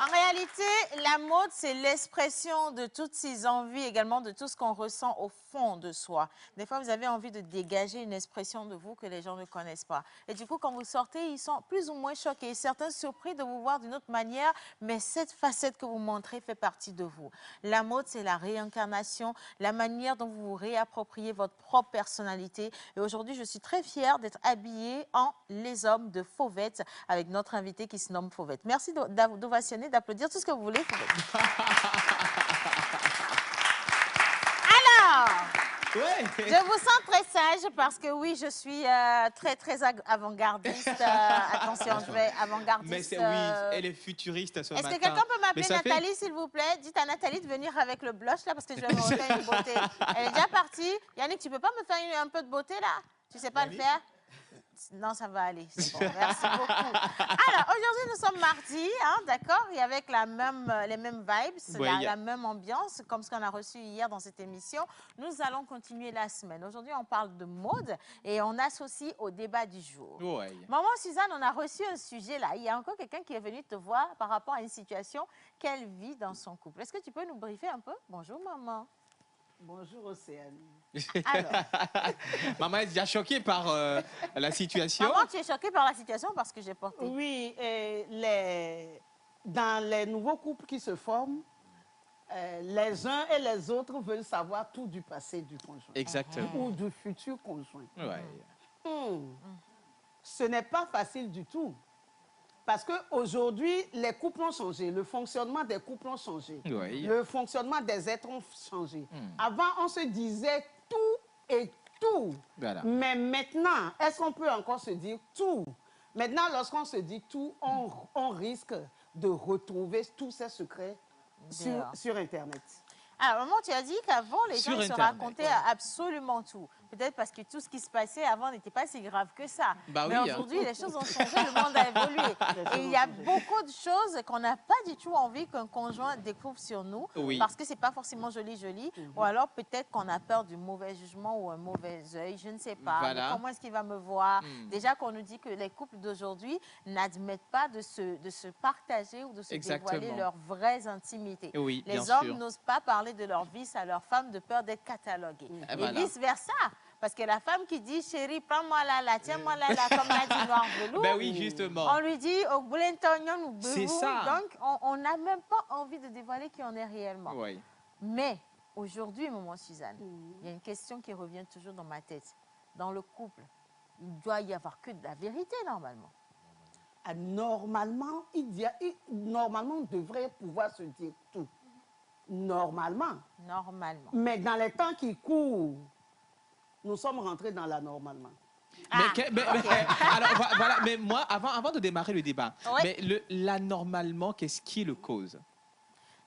En réalité, la mode, c'est l'expression de toutes ces envies, également de tout ce qu'on ressent au fond de soi. Des fois, vous avez envie de dégager une expression de vous que les gens ne connaissent pas. Et du coup, quand vous sortez, ils sont plus ou moins choqués. Certains surpris de vous voir d'une autre manière, mais cette facette que vous montrez fait partie de vous. La mode, c'est la réincarnation, la manière dont vous vous réappropriez votre propre personnalité. Et aujourd'hui, je suis très fière d'être habillée en Les Hommes de Fauvette avec notre invité qui se nomme Fauvette. Merci d'ovationner, d'applaudir, tout ce que vous voulez, Fauvette. Alors, Ouais. je vous sens très sage parce que oui, je suis très avant-gardiste. Attention, je vais avant-gardiste. Mais c'est oui, elle est futuriste ce Est-ce matin. que quelqu'un peut m'appeler ça Nathalie, s'il vous plaît? Dites à Nathalie de venir avec le blush là parce que je vais me refaire une beauté. Elle est déjà partie. Yannick, tu peux pas me faire un peu de beauté là? Tu sais pas le faire? Non, ça va aller. C'est bon. Merci beaucoup. Alors, aujourd'hui, nous sommes mardi, hein, d'accord? Et avec les mêmes vibes, Oui. la même ambiance, comme ce qu'on a reçu hier dans cette émission. Nous allons continuer la semaine. Aujourd'hui, on parle de mode et on associe au débat du jour. Ouais. Maman Suzanne, on a reçu un sujet là. Il y a encore quelqu'un qui est venu te voir par rapport à une situation qu'elle vit dans son couple. Est-ce que tu peux nous briefer un peu? Bonjour, maman. Bonjour Océane. Alors, Maman est déjà choquée par la situation. maman, tu es choquée par la situation parce que j'ai porté. Oui, dans les nouveaux couples qui se forment, les uns et les autres veulent savoir tout du passé du conjoint. Exactement. Ou du futur conjoint. Ouais. Ce n'est pas facile du tout. Parce qu'aujourd'hui, les couples ont changé, le fonctionnement des couples ont changé, Oui. le fonctionnement des êtres ont changé. Avant, on se disait tout et tout. Voilà. Mais maintenant, est-ce qu'on peut encore se dire tout? Maintenant, lorsqu'on se dit tout, on risque de retrouver tous ces secrets sur Internet. Alors, maman, tu as dit qu'avant, les gens Sur ils se Internet, racontaient ouais. absolument tout. Peut-être parce que tout ce qui se passait avant n'était pas si grave que ça. Bah Mais oui. aujourd'hui, les choses ont changé, le monde a évolué. Et il y a beaucoup de choses qu'on n'a pas du tout envie qu'un conjoint découvre sur nous. Oui. Parce que c'est pas forcément joli. Ou alors, peut-être qu'on a peur du mauvais jugement ou un mauvais œil. Je ne sais pas. Voilà. Mais comment est-ce qu'il va me voir? Déjà qu'on nous dit que les couples d'aujourd'hui n'admettent pas de se partager ou de se Exactement. dévoiler leurs vraies intimités. Oui, bien Les hommes sûr. n'osent pas parler de leur vice à leur femme de peur d'être catalogués. Et Et voilà. vice-versa. Parce que la femme qui dit, chérie, prends-moi là, tiens-moi là, comme l'a dit Noir Velours. Ben oui, justement. On lui dit, au boulentognon ou C'est bebou. ça. Donc, on n'a même pas envie de dévoiler qui on est réellement. Oui. Mais, aujourd'hui, maman Suzanne, il y a une question qui revient toujours dans ma tête. Dans le couple, il doit y avoir que de la vérité, normalement. Ah, normalement, normalement, on devrait pouvoir se dire tout. Normalement. Normalement. Mais dans les temps qui courent, nous sommes rentrés dans l'anormalement. Alors, voilà, mais moi, avant de démarrer le débat, Oui. mais l'anormalement, qu'est-ce qui le cause?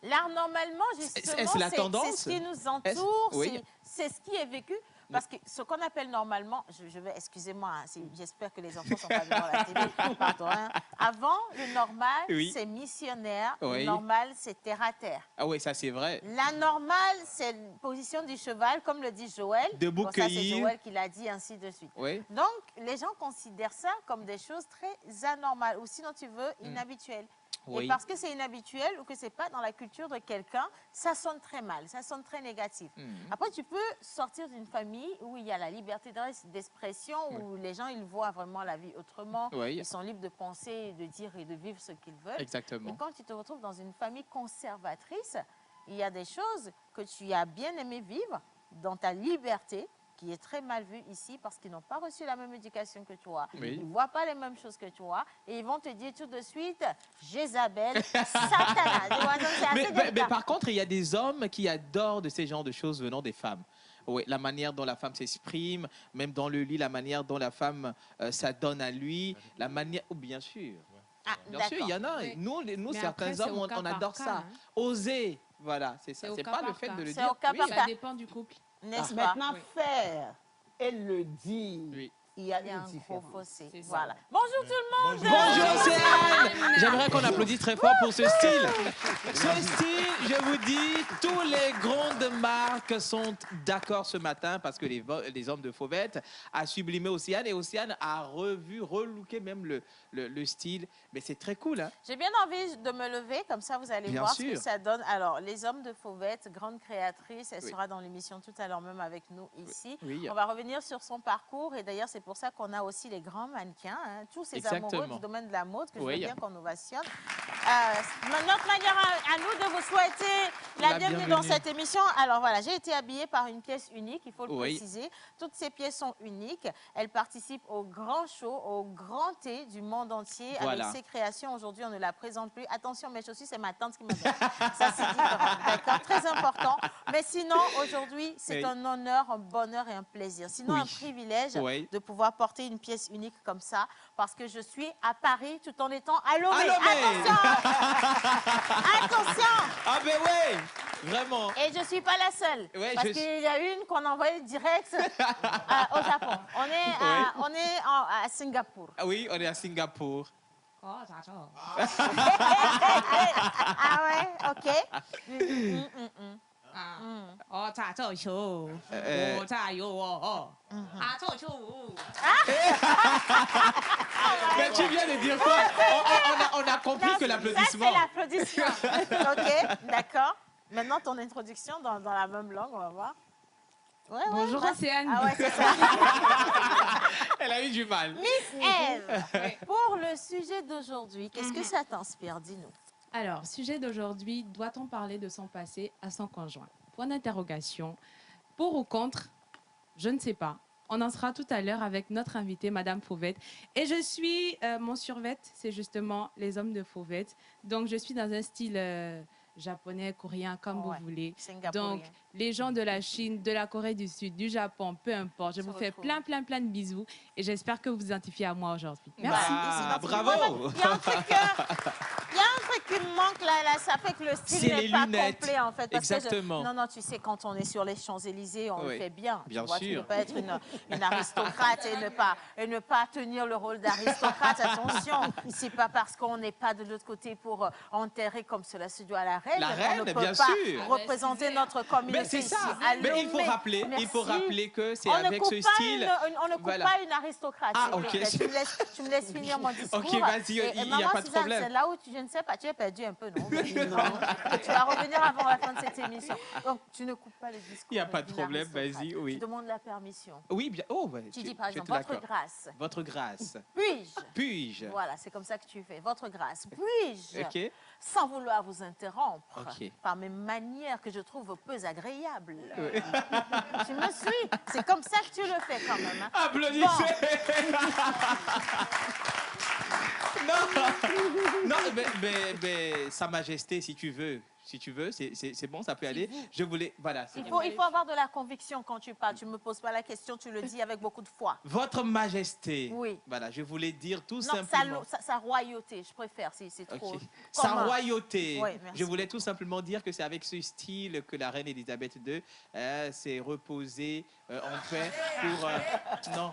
L'art, normalement, justement, Est-ce la tendance? c'est ce qui nous entoure, Oui. c'est ce qui est vécu. Parce que ce qu'on appelle normalement, je vais, excusez-moi, hein, j'espère que les enfants sont pas devant la télé, pardon. Hein. Avant, le normal, Oui. c'est missionnaire, Oui. le normal, c'est terre à terre. Ah oui, ça c'est vrai. La normale, c'est la position du cheval, comme le dit Joël. Debout Bon, ça, c'est cueillir. Joël qui l'a dit, ainsi de suite. Oui. Donc, les gens considèrent ça comme des choses très anormales, ou sinon tu veux, inhabituelles. Oui. Et parce que c'est inhabituel ou que c'est pas dans la culture de quelqu'un, ça sonne très mal, ça sonne très négatif. Après, tu peux sortir d'une famille où il y a la liberté d'expression, où les gens, ils voient vraiment la vie autrement. Oui. Ils sont libres de penser, de dire et de vivre ce qu'ils veulent. Exactement. Et quand tu te retrouves dans une famille conservatrice, il y a des choses que tu as bien aimé vivre dans ta liberté, qui est très mal vue ici parce qu'ils n'ont pas reçu la même éducation que toi. Oui. Ils ne voient pas les mêmes choses que toi. Et ils vont te dire tout de suite, Jézabel, Satanas. C'est assez Mais délicat. par contre, il y a des hommes qui adorent de ces genres de choses venant des femmes. Oui, la manière dont la femme s'exprime, même dans le lit, la manière dont la femme s'adonne à lui, la manière... Oh, bien sûr. Ah, Bien sûr, il y en a. Mais- Nous mais certains après, c'est hommes, au cas on par adore cas, ça. hein. Oser, voilà, c'est ça. C'est au C'est cas pas le par fait cas. de le C'est dire. au cas Oui, par Ça cas. dépend du couple. N'est-ce Maintenant, pas? faire et le dire, Oui. il y a Il y a une un gros différence. fossé. C'est ça. Voilà. Bonjour tout le monde. Bonjour Océane. J'aimerais qu'on applaudisse très fort pour ce style. Ce style, je vous dis, tous les grandes marques sont d'accord ce matin parce que les hommes de Fauvette a sublimé Océane et Océane a relooké même le style. Mais c'est très cool, hein? J'ai bien envie de me lever, comme ça vous allez Bien voir ce sûr. que ça donne. Alors, les hommes de Fauvette, grande créatrice, elle Oui. sera dans l'émission tout à l'heure même avec nous ici. Oui. On va revenir sur son parcours et d'ailleurs c'est pour ça qu'on a aussi les grands mannequins, hein, tous ces amoureux Exactement. du domaine de la mode que je veux Oui. bien qu'on ovationne. Notre manière à nous de vous souhaiter la bienvenue dans cette émission. Alors voilà, j'ai été habillée par une pièce unique, il faut le Oui. préciser. Toutes ces pièces sont uniques. Elles participent au grand show, au grand thé du monde entier. Voilà. Avec ses créations, aujourd'hui, on ne la présente plus. Attention, mes chaussures, c'est ma tante qui m'a donné. Ça, c'est différent. D'accord? Très important. Mais sinon, aujourd'hui, c'est Oui. un honneur, un bonheur et un plaisir. Sinon, Oui. un privilège Oui. de pouvoir porter une pièce unique comme ça parce que je suis à Paris tout en étant à Lomé. À Lomé. Attention! Attention! Ah ben ouais, vraiment. Et je ne suis pas la seule. Ouais, parce je qu'il y a une qu'on a envoyée direct au Japon. On est à Singapour. Ah oui, on est à Singapour. Oh, j'adore. Ah ouais, ok. Oh, j'adore chaud. Euh, Oh, j'adore. Ah, chaud. Mais tu viens de dire quoi? On a compris Non, que ça, l'applaudissement. c'est l'applaudissement. Ok, d'accord. Maintenant, ton introduction dans la même langue, on va voir. Ouais, ouais, Bonjour, ouais. Océane. Ah ouais, c'est ça. Elle a eu du mal. Miss Eve, pour le sujet d'aujourd'hui, qu'est-ce que ça t'inspire? Dis-nous. Alors, sujet d'aujourd'hui, doit-on parler de son passé à son conjoint? Point d'interrogation. Pour ou contre? Je ne sais pas. On en sera tout à l'heure avec notre invitée, Madame Fauvette. Et je suis, mon survêt, c'est justement les hommes de Fauvette. Donc, je suis dans un style japonais, coréen, comme Ouais, vous voulez. singapourien. Donc, les gens de la Chine, de la Corée du Sud, du Japon, peu importe, je Se vous fais retrouvent. plein de bisous. Et j'espère que vous vous identifiez à moi aujourd'hui. Merci. Ah, Ici, bravo. Il y a un truc qui me manque là, ça fait que le C'est style les n'est pas lunettes. complet en fait. Parce que Exactement. non, tu sais, quand on est sur les Champs-Élysées, on le Oui. fait bien. Bien tu vois, tu ne sûr. peux pas être une aristocrate et ne pas tenir le rôle d'aristocrate. Attention, c'est pas parce qu'on n'est pas de l'autre côté pour enterrer comme cela se doit à la reine. La qu'on reine, ne peut bien pas sûr. représenter notre communauté. Mais c'est ça. ici, à Mais il faut Lomé. rappeler que c'est On ne avec coupe ce pas style. on ne coupe Voilà. pas une aristocrate. Ah, s'il te ok. plaît. Tu me laisses finir mon discours. Ok, vas-y, Et il y a maman pas de Suzanne, problème. c'est là où je ne sais pas, tu es perdu un peu, non? Tu vas revenir avant la fin de cette émission. Donc, tu ne coupes pas le discours. Il y a pas de d'une problème, aristocrate. vas-y, oui. Tu demandes la permission. Oui, bien. Oh, ouais, Tu dis par je suis exemple, votre d'accord. grâce. Votre grâce. Puis-je? Puis-je? Voilà, c'est comme ça que tu fais. Votre grâce. Puis-je? Ok. Sans vouloir vous interrompre, Ok. par mes manières que je trouve peu agréables. Tu me suis? C'est comme ça que tu le fais quand même. Hein? Applaudissez. Non, mais Sa Majesté, si tu veux, c'est bon, ça peut aller. Je voulais, voilà. c'est Il bon. faut avoir de la conviction quand tu parles. Tu ne me poses pas la question, tu le dis avec beaucoup de foi. Votre Majesté. Oui. Voilà, je voulais dire tout Non, simplement. sa royauté, je préfère, c'est trop. Ok. Sa commun. royauté. Oui, merci. Je voulais tout simplement dire que c'est avec ce style que la reine Elisabeth II s'est reposée en paix pour. Non.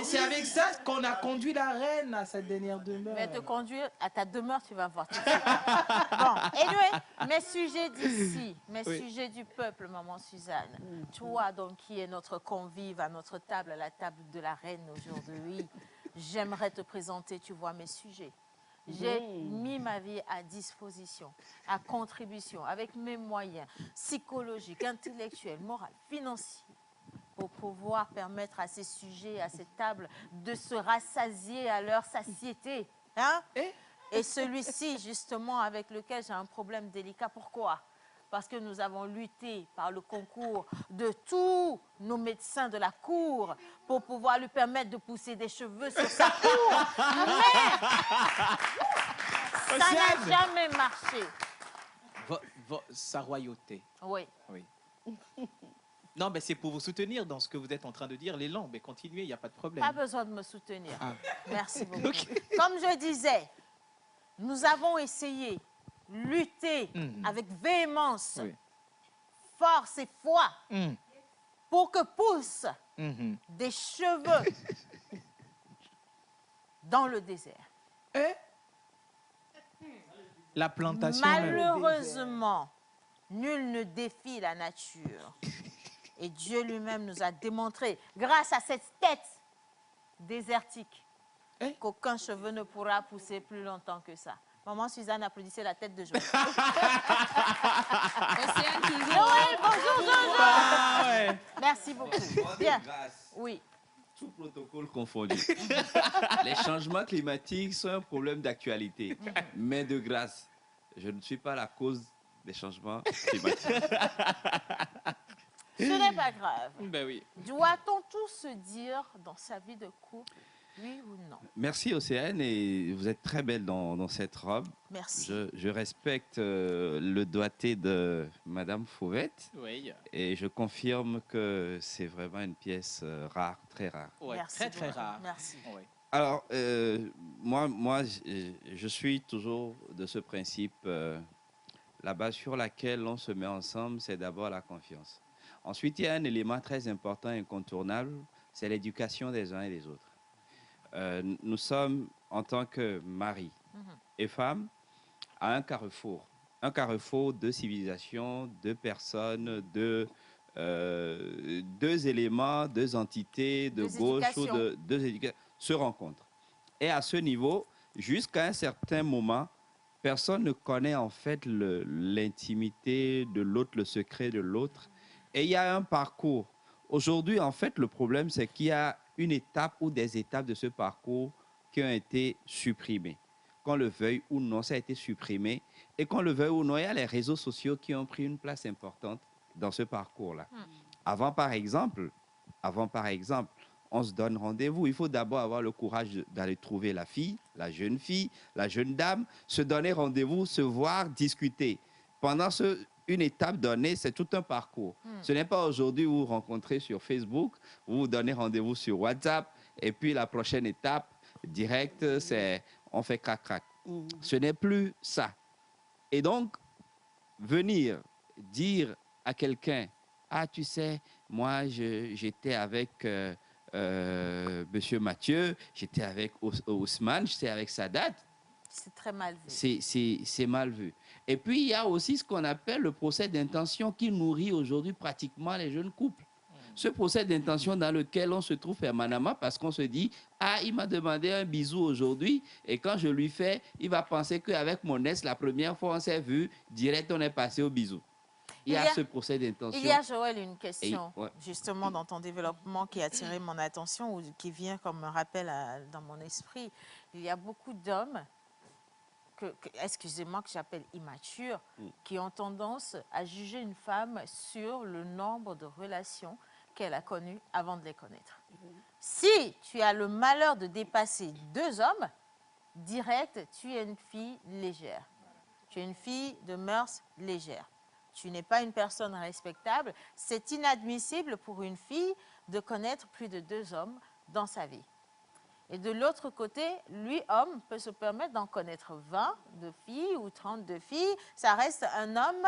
C'est avec ça qu'on a conduit la reine à sa dernière demeure. Mais te conduire à ta demeure, tu vas voir. Bon, anyway, mes sujets d'ici, mes Oui. sujets du peuple, maman Suzanne. Toi, donc, qui es notre convive à notre table, à la table de la reine aujourd'hui, j'aimerais te présenter, tu vois, mes sujets. J'ai mis ma vie à disposition, à contribution, avec mes moyens psychologiques, intellectuels, moraux, financiers, pour pouvoir permettre à ces sujets, à ces tables, de se rassasier à leur satiété. Hein? Et celui-ci, justement, avec lequel j'ai un problème délicat. Pourquoi? Parce que nous avons lutté par le concours de tous nos médecins de la cour pour pouvoir lui permettre de pousser des cheveux sur sa cour. Mais ça n'a Océane. jamais marché. Sa royauté. Oui. Oui. Non, mais c'est pour vous soutenir dans ce que vous êtes en train de dire. L'élan, mais continuez, il n'y a pas de problème. Pas besoin de me soutenir. Ah. Merci beaucoup. Ok. Comme je disais, nous avons essayé, lutter avec véhémence, Oui. force et foi Mm. pour que poussent Mhm. des cheveux dans le désert. Et la plantation même. Malheureusement, nul ne défie la nature. Et Dieu lui-même nous a démontré, grâce à cette tête désertique, qu'aucun cheveu ne pourra pousser plus longtemps que ça. Maman Suzanne applaudissait la tête de Joël. Océane, toujours. Joël, bonjour Jojo. Ah, ouais. Merci beaucoup. Moi, de Bien. grâce, Oui. tout protocole confondu. Les changements climatiques sont un problème d'actualité. Mais de grâce, je ne suis pas la cause des changements climatiques. Ce n'est pas grave. Ben oui. Doit-on tout se dire dans sa vie de couple, oui ou non? Merci Océane, et vous êtes très belle dans cette robe. Merci. Je respecte le doigté de Madame Fauvette Oui. et je confirme que c'est vraiment une pièce rare, très rare. Ouais, Merci très, très beaucoup. rare. Merci. Ouais. Alors, moi, je suis toujours de ce principe, la base sur laquelle on se met ensemble, c'est d'abord la confiance. Ensuite, il y a un élément très important, incontournable, c'est l'éducation des uns et des autres. Nous sommes, en tant que mari et femme, à un carrefour de civilisation, de personnes, deux éléments, deux entités, de Deux gauche ou éducations. deux éducations se rencontrent. Et à ce niveau, jusqu'à un certain moment, personne ne connaît en fait l'intimité de l'autre, le secret de l'autre. Et il y a un parcours. Aujourd'hui, en fait, le problème, c'est qu'il y a une étape ou des étapes de ce parcours qui ont été supprimées. Qu'on le veuille ou non, ça a été supprimé. Et qu'on le veuille ou non, il y a les réseaux sociaux qui ont pris une place importante dans ce parcours-là. Avant, par exemple, on se donne rendez-vous. Il faut d'abord avoir le courage d'aller trouver la fille, la jeune dame, se donner rendez-vous, se voir, discuter. Pendant une étape donnée, c'est tout un parcours. Ce n'est pas aujourd'hui où vous rencontrez sur Facebook, vous vous donnez rendez-vous sur WhatsApp, et puis la prochaine étape, directe, c'est on fait crac-crac. Ce n'est plus ça. Et donc, venir dire à quelqu'un, ah, tu sais, moi, j'étais avec Monsieur Mathieu, j'étais avec Ousmane, j'étais avec Sadat. C'est très mal vu. C'est mal vu. Et puis, il y a aussi ce qu'on appelle le procès d'intention qui nourrit aujourd'hui pratiquement les jeunes couples. Ce procès d'intention dans lequel on se trouve permanemment parce qu'on se dit « Ah, il m'a demandé un bisou aujourd'hui et quand je lui fais, il va penser qu'avec mon ex, la première fois on s'est vu, direct on est passé au bisou. » Il y a ce procès d'intention. Il y a, Joël, une question, ouais. justement, dans ton développement qui a attiré mon attention ou qui vient comme un rappel dans mon esprit. Il y a beaucoup d'hommes, excusez-moi, que j'appelle immatures, qui ont tendance à juger une femme sur le nombre de relations qu'elle a connues avant de les connaître. Si tu as le malheur de dépasser 2 hommes, direct, tu es une fille légère. Tu es une fille de mœurs légères. Tu n'es pas une personne respectable. C'est inadmissible pour une fille de connaître plus de 2 hommes dans sa vie. Et de l'autre côté, lui, homme, peut se permettre d'en connaître 20 de filles ou 30 de filles. Ça reste un homme...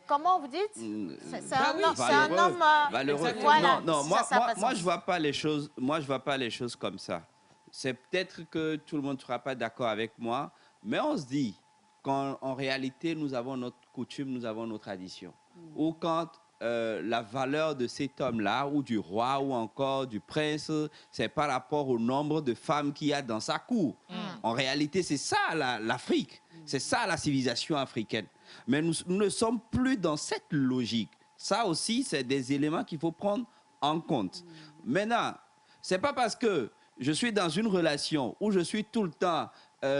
Comment vous dites? C'est un homme... Malheureux. Voilà, non, ça passe moi, je vois pas les choses. Moi, je vois pas les choses comme ça. C'est peut-être que tout le monde ne sera pas d'accord avec moi, mais on se dit qu'en réalité, nous avons notre coutume, nous avons nos traditions. Ou quand la valeur de cet homme-là, ou du roi, ou encore du prince, c'est par rapport au nombre de femmes qu'il y a dans sa cour. En réalité, c'est ça l'Afrique. C'est ça la civilisation africaine. Mais nous ne sommes plus dans cette logique. Ça aussi, c'est des éléments qu'il faut prendre en compte. Maintenant, ce n'est pas parce que je suis dans une relation où je suis tout le temps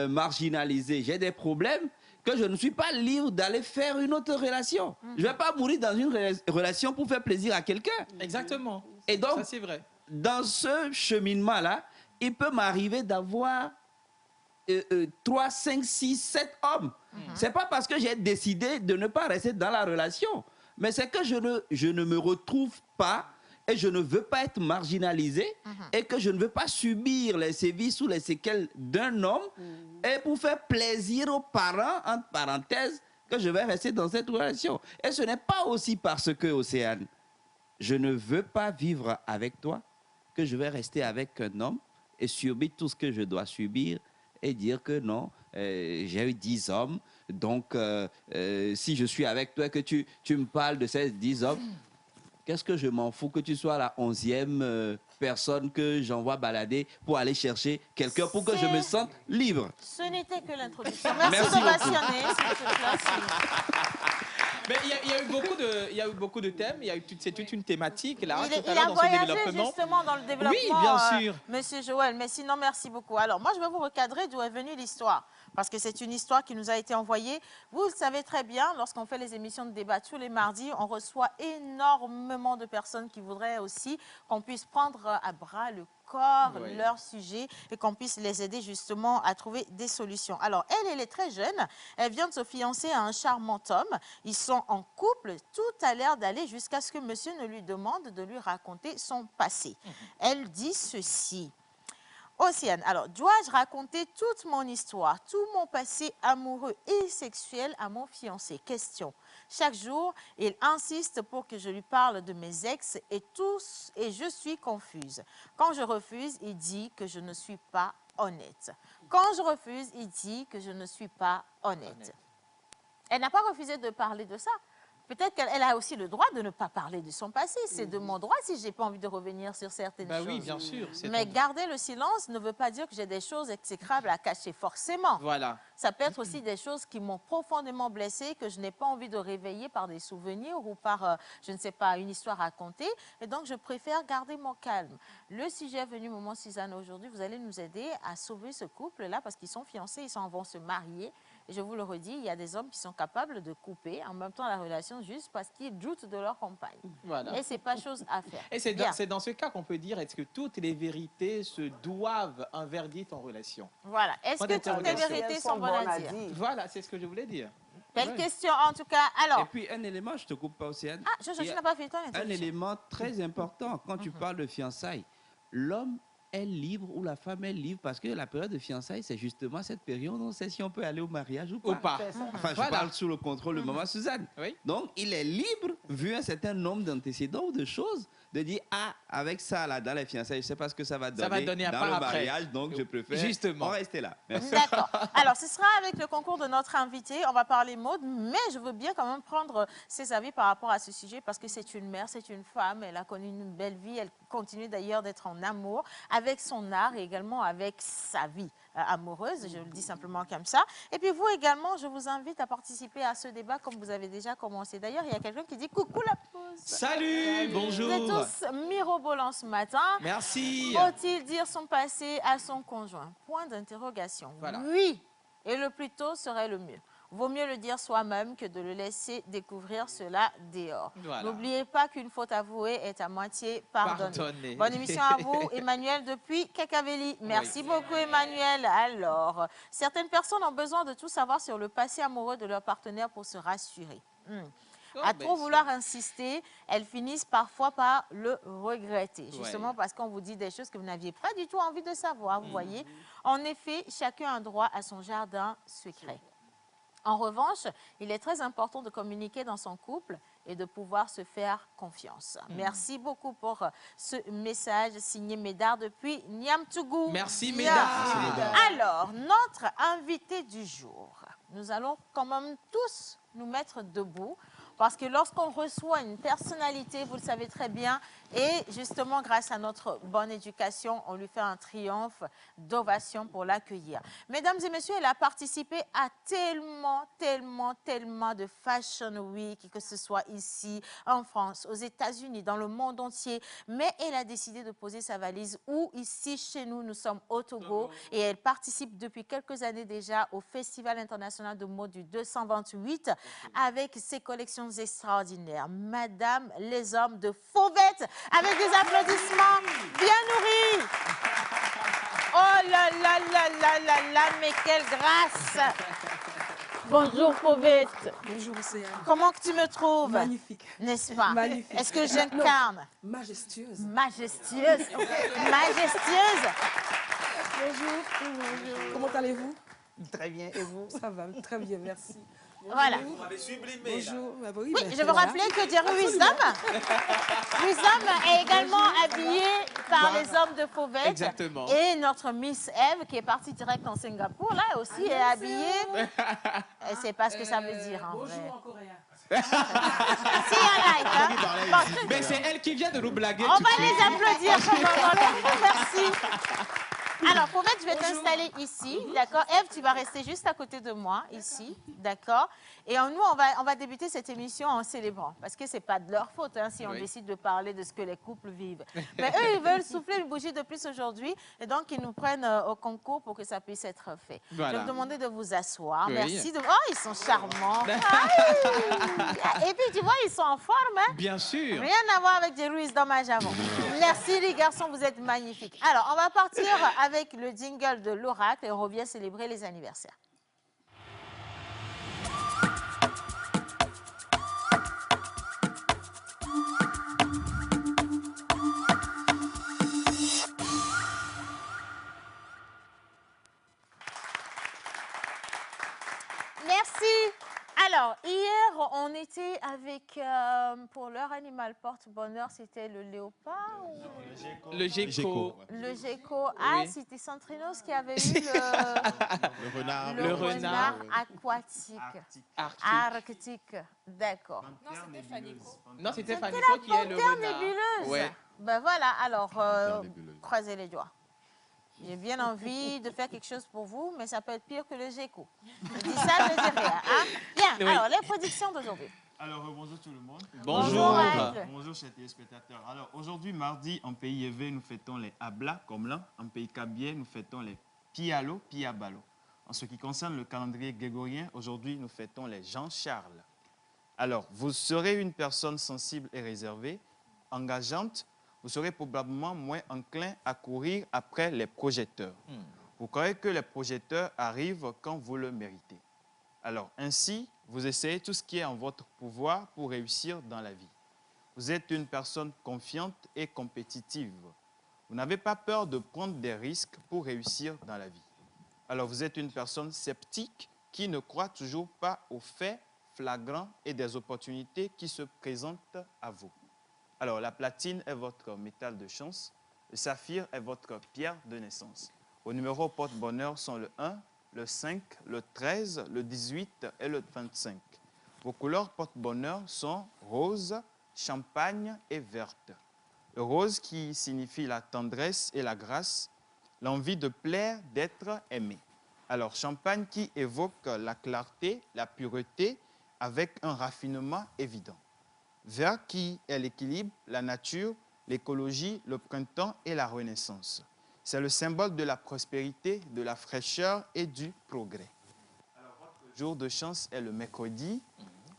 marginalisé, j'ai des problèmes, que je ne suis pas libre d'aller faire une autre relation. Je ne vais pas mourir dans une relation pour faire plaisir à quelqu'un. Exactement. Et donc, ça, c'est vrai. Dans ce cheminement-là, il peut m'arriver d'avoir 3, 5, 6, 7 hommes. C'est pas parce que j'ai décidé de ne pas rester dans la relation, mais c'est que je ne me retrouve pas et je ne veux pas être marginalisé et que je ne veux pas subir les sévices ou les séquelles d'un homme et pour faire plaisir aux parents, entre parenthèses, que je vais rester dans cette relation. Et ce n'est pas aussi parce que, Océane, je ne veux pas vivre avec toi que je vais rester avec un homme et subir tout ce que je dois subir et dire que non, j'ai eu 10 hommes, donc si je suis avec toi et que tu me parles de ces 10 hommes, qu'est-ce que je m'en fous que tu sois la 11e personne que j'envoie balader pour aller chercher quelqu'un pour que je me sente libre. Ce n'était que l'introduction. Merci Merci d'ovationner, s'il te plaît. Mais il y a eu beaucoup de thèmes, c'est toute une thématique là, tout à Il l'heure a dans ce voyagé développement. justement dans le développement, Oui, bien sûr. Monsieur Joël, mais sinon, merci beaucoup. Alors, moi, je vais vous recadrer d'où est venue l'histoire, parce que c'est une histoire qui nous a été envoyée. Vous le savez très bien, lorsqu'on fait les émissions de débat tous les mardis, on reçoit énormément de personnes qui voudraient aussi qu'on puisse prendre à bras le corps, Oui. leur sujet, et qu'on puisse les aider justement à trouver des solutions. Alors, elle est très jeune, elle vient de se fiancer à un charmant homme, ils sont en couple, tout a l'air d'aller jusqu'à ce que monsieur ne lui demande de lui raconter son passé. Elle dit ceci. Océane, alors, dois-je raconter toute mon histoire, tout mon passé amoureux et sexuel à mon fiancé? Question. Chaque jour, il insiste pour que je lui parle de mes ex et je suis confuse. Quand je refuse, il dit que je ne suis pas honnête. Quand je refuse, il dit que je ne suis pas honnête. Elle n'a pas refusé de parler de ça. Peut-être qu'elle a aussi le droit de ne pas parler de son passé. C'est de mon droit si je n'ai pas envie de revenir sur certaines choses. Oui, bien sûr. Mais garder le silence ne veut pas dire que j'ai des choses exécrables à cacher forcément. Voilà. Ça peut être aussi des choses qui m'ont profondément blessée, que je n'ai pas envie de réveiller par des souvenirs ou par, je ne sais pas, une histoire racontée. Et donc, je préfère garder mon calme. Le sujet est venu, Maman Suzanne, aujourd'hui. Vous allez nous aider à sauver ce couple-là parce qu'ils sont fiancés, ils s'en vont se marier. Et je vous le redis, il y a des hommes qui sont capables de couper en même temps la relation juste parce qu'ils doutent de leur compagne. Voilà. Et ce n'est pas chose à faire. Et c'est Bien. dans ce cas qu'on peut dire, est-ce que toutes les vérités se doivent un verdict en relation? Voilà. Est-ce Point que toutes les d'interrogation. vérités sont bonnes à dire? Voilà, c'est ce que je voulais dire. Belle Ouais. question, en tout cas. Alors, Et puis un élément, je te coupe pas, Océane. ah, je Il y a n'ai pas fait ton un introduction. élément très important quand tu parles de fiançailles. L'homme est libre ou la femme est libre parce que la période de fiançailles, c'est justement cette période où on sait si on peut aller au mariage ou pas. Ou pas. Enfin, je Voilà. parle sous le contrôle de Maman Suzanne. Oui. Donc, il est libre, vu un certain nombre d'antécédents ou de choses, de dire, ah, avec ça, là, dans les fiançailles, je ne sais pas ce que ça va donner, Ça va donner à dans part le après. mariage, donc je préfère Justement. en rester là. Merci. D'accord. Alors, ce sera avec le concours de notre invité. On va parler mode, mais je veux bien quand même prendre ses avis par rapport à ce sujet parce que c'est une mère, c'est une femme. Elle a connu une belle vie. Elle continue d'ailleurs d'être en amour avec son art et également avec sa vie amoureuse. Je le dis simplement comme ça. Et puis vous également, je vous invite à participer à ce débat comme vous avez déjà commencé. D'ailleurs, il y a quelqu'un qui dit coucou la pause. Salut, bonjour. Vous êtes tous mirobolants ce matin. Merci. Faut-il dire son passé à son conjoint? Point d'interrogation. Voilà. Oui, et le plus tôt serait le mieux. Vaut mieux le dire soi-même que de le laisser découvrir cela dehors. Voilà. N'oubliez pas qu'une faute avouée est à moitié pardonnée. Pardonnée. Bonne émission à vous, Emmanuel depuis Kakaveli. Merci beaucoup, Emmanuel. Alors, certaines personnes ont besoin de tout savoir sur le passé amoureux de leur partenaire pour se rassurer. À ben, trop vouloir insister, elles finissent parfois par le regretter, Ouais. justement parce qu'on vous dit des choses que vous n'aviez pas du tout envie de savoir, vous voyez. En effet, chacun a droit à son jardin secret. En revanche, il est très important de communiquer dans son couple et de pouvoir se faire confiance. Merci beaucoup pour ce message signé Médard depuis Niamtougou. Merci, Bien. Médard. Alors, notre invité du jour, nous allons quand même tous nous mettre debout parce que lorsqu'on reçoit une personnalité, vous le savez très bien, et justement grâce à notre bonne éducation, on lui fait un triomphe d'ovation pour l'accueillir. Mesdames et messieurs, elle a participé à tellement de Fashion Week, que ce soit ici, en France, aux États-Unis, dans le monde entier. Mais elle a décidé de poser sa valise où, ici, chez nous, nous sommes au Togo. Et elle participe depuis quelques années déjà au Festival international de mode du 228 avec ses collections extraordinaires. Madame les hommes de Fauvette, avec des applaudissements bien nourris. Oh là là là là là là, mais quelle grâce! Bonjour Fauvette. Bonjour Océane. Comment que tu me trouves? Magnifique. N'est-ce pas? Magnifique. Est-ce que j'incarne? Majestueuse. Majestueuse. Majestueuse. Bonjour. Comment allez-vous? Très bien, et vous? Ça va, très bien, merci. Voilà. Bonjour. Ah oui, Oui, ben, je veux voilà. rappeler que Jerry Wisdom est également habillé par les hommes de Fauvette. Exactement. Et notre Miss Eve, qui est partie direct en Singapour, là aussi est habillée. Je ne sais pas ce que ça veut dire en vrai. Bonjour en coréen. Si, il y en a, hein. Bon, Mais c'est elle qui vient de nous blaguer on tout va de suite. les applaudir pendant Merci. Alors, Fauvette, je vais t'installer ici, d'accord? Eve, tu vas rester juste à côté de moi, ici, d'accord? Et nous, on va débuter cette émission en célébrant, parce que ce n'est pas de leur faute hein, si on Oui. décide de parler de ce que les couples vivent. Mais eux, ils veulent souffler une bougie de plus aujourd'hui, et donc ils nous prennent au concours pour que ça puisse être fait. Voilà. Je vais vous demander de vous asseoir. Oui. Merci. Oh, ils sont charmants. Aïe. Et puis, tu vois, ils sont en forme, hein? Bien sûr. Rien à voir avec des Ruiz dans ma jamon. Merci les garçons, vous êtes magnifiques. Alors, on va partir avec le jingle de l'oracle et on revient célébrer les anniversaires. Merci. Alors, hier, on était avec, pour leur animal porte-bonheur, c'était le léopard ou Le gecko. le gecko. Ah, Oui. c'était Centrinos qui avait eu le, renard. le renard aquatique. Arctique. D'accord. Non, c'était Fanico. Non, c'était C'était Fanico la qui est le panthère renard. nébuleuse. Ouais. Ben voilà, alors, nébuleuse. croisez les doigts. J'ai bien envie de faire quelque chose pour vous, mais ça peut être pire que le gecko. Je dis ça, je dis rien. Hein? Bien, Oui. alors, les prédictions d'aujourd'hui. Alors, bonjour tout le monde. Bonjour, Aigle. Bonjour, chers téléspectateurs. Alors, aujourd'hui, mardi, en pays Yévé, nous fêtons les Abla, comme là. En pays Kabyé, nous fêtons les Pialo, Piabalo. En ce qui concerne le calendrier grégorien, aujourd'hui, nous fêtons les Jean-Charles. Alors, vous serez une personne sensible et réservée, engageante. Vous serez probablement moins enclin à courir après les projecteurs. Vous croyez que les projecteurs arrivent quand vous le méritez. Alors, ainsi, vous essayez tout ce qui est en votre pouvoir pour réussir dans la vie. Vous êtes une personne confiante et compétitive. Vous n'avez pas peur de prendre des risques pour réussir dans la vie. Alors, vous êtes une personne sceptique qui ne croit toujours pas aux faits flagrants et des opportunités qui se présentent à vous. Alors, la platine est votre métal de chance, le saphir est votre pierre de naissance. Vos numéros porte-bonheur sont le 1, le 5, le 13, le 18 et le 25. Vos couleurs porte-bonheur sont rose, champagne et verte. Le rose qui signifie la tendresse et la grâce, l'envie de plaire, d'être aimé. Alors, champagne qui évoque la clarté, la pureté, avec un raffinement évident. Vert qui est l'équilibre, la nature, l'écologie, le printemps et la renaissance. C'est le symbole de la prospérité, de la fraîcheur et du progrès. Alors, votre jour de chance est le mercredi.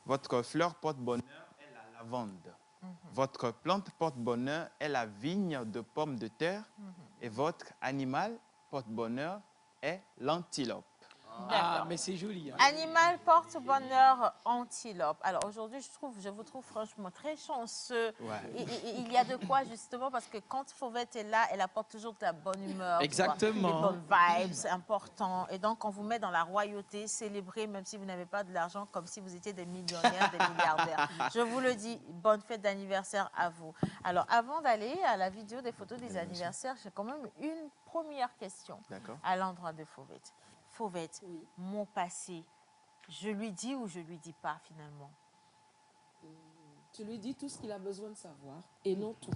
Votre fleur porte-bonheur est la lavande. Votre plante porte-bonheur est la vigne de pommes de terre. Et votre animal porte-bonheur est l'antilope. Ah, mais c'est joli. Hein. Animal porte-bonheur antilope. Alors aujourd'hui, je vous trouve franchement très chanceux. Ouais. Il y a de quoi justement parce que quand Fauvette est là, elle apporte toujours de la bonne humeur. tu vois, Exactement. des bonnes vibes, c'est important. Et donc on vous met dans la royauté, célébrer même si vous n'avez pas de l'argent, comme si vous étiez des millionnaires, des milliardaires. Je vous le dis, bonne fête d'anniversaire à vous. Alors avant d'aller à la vidéo des photos des anniversaires, j'ai quand même une première question D'accord. à l'endroit de Fauvette. Fauvette, Oui. mon passé, je lui dis ou je lui dis pas finalement? Tu lui dis tout ce qu'il a besoin de savoir et non tout.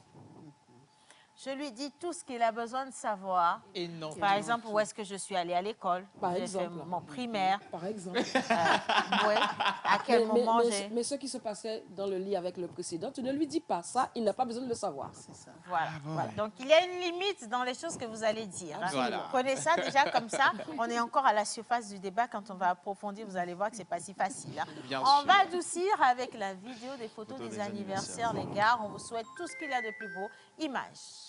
Je lui dis tout ce qu'il a besoin de savoir. Et non. Par exemple, où est-ce que je suis allée à l'école? Par J'ai exemple. fait mon primaire. Par exemple. Ouais. À quel moment j'ai... mais ce qui se passait dans le lit avec le précédent, tu ne lui dis pas ça, il n'a pas besoin de le savoir. C'est ça. Voilà. Voilà. Donc, il y a une limite dans les choses que vous allez dire. hein. Voilà. Vous prenez ça déjà comme ça. On est encore à la surface du débat. Quand on va approfondir, vous allez voir que ce n'est pas si facile. hein. Bien On sûr. va adoucir avec la vidéo des photos des anniversaires, les gars. On vous souhaite tout ce qu'il y a de plus beau. Images.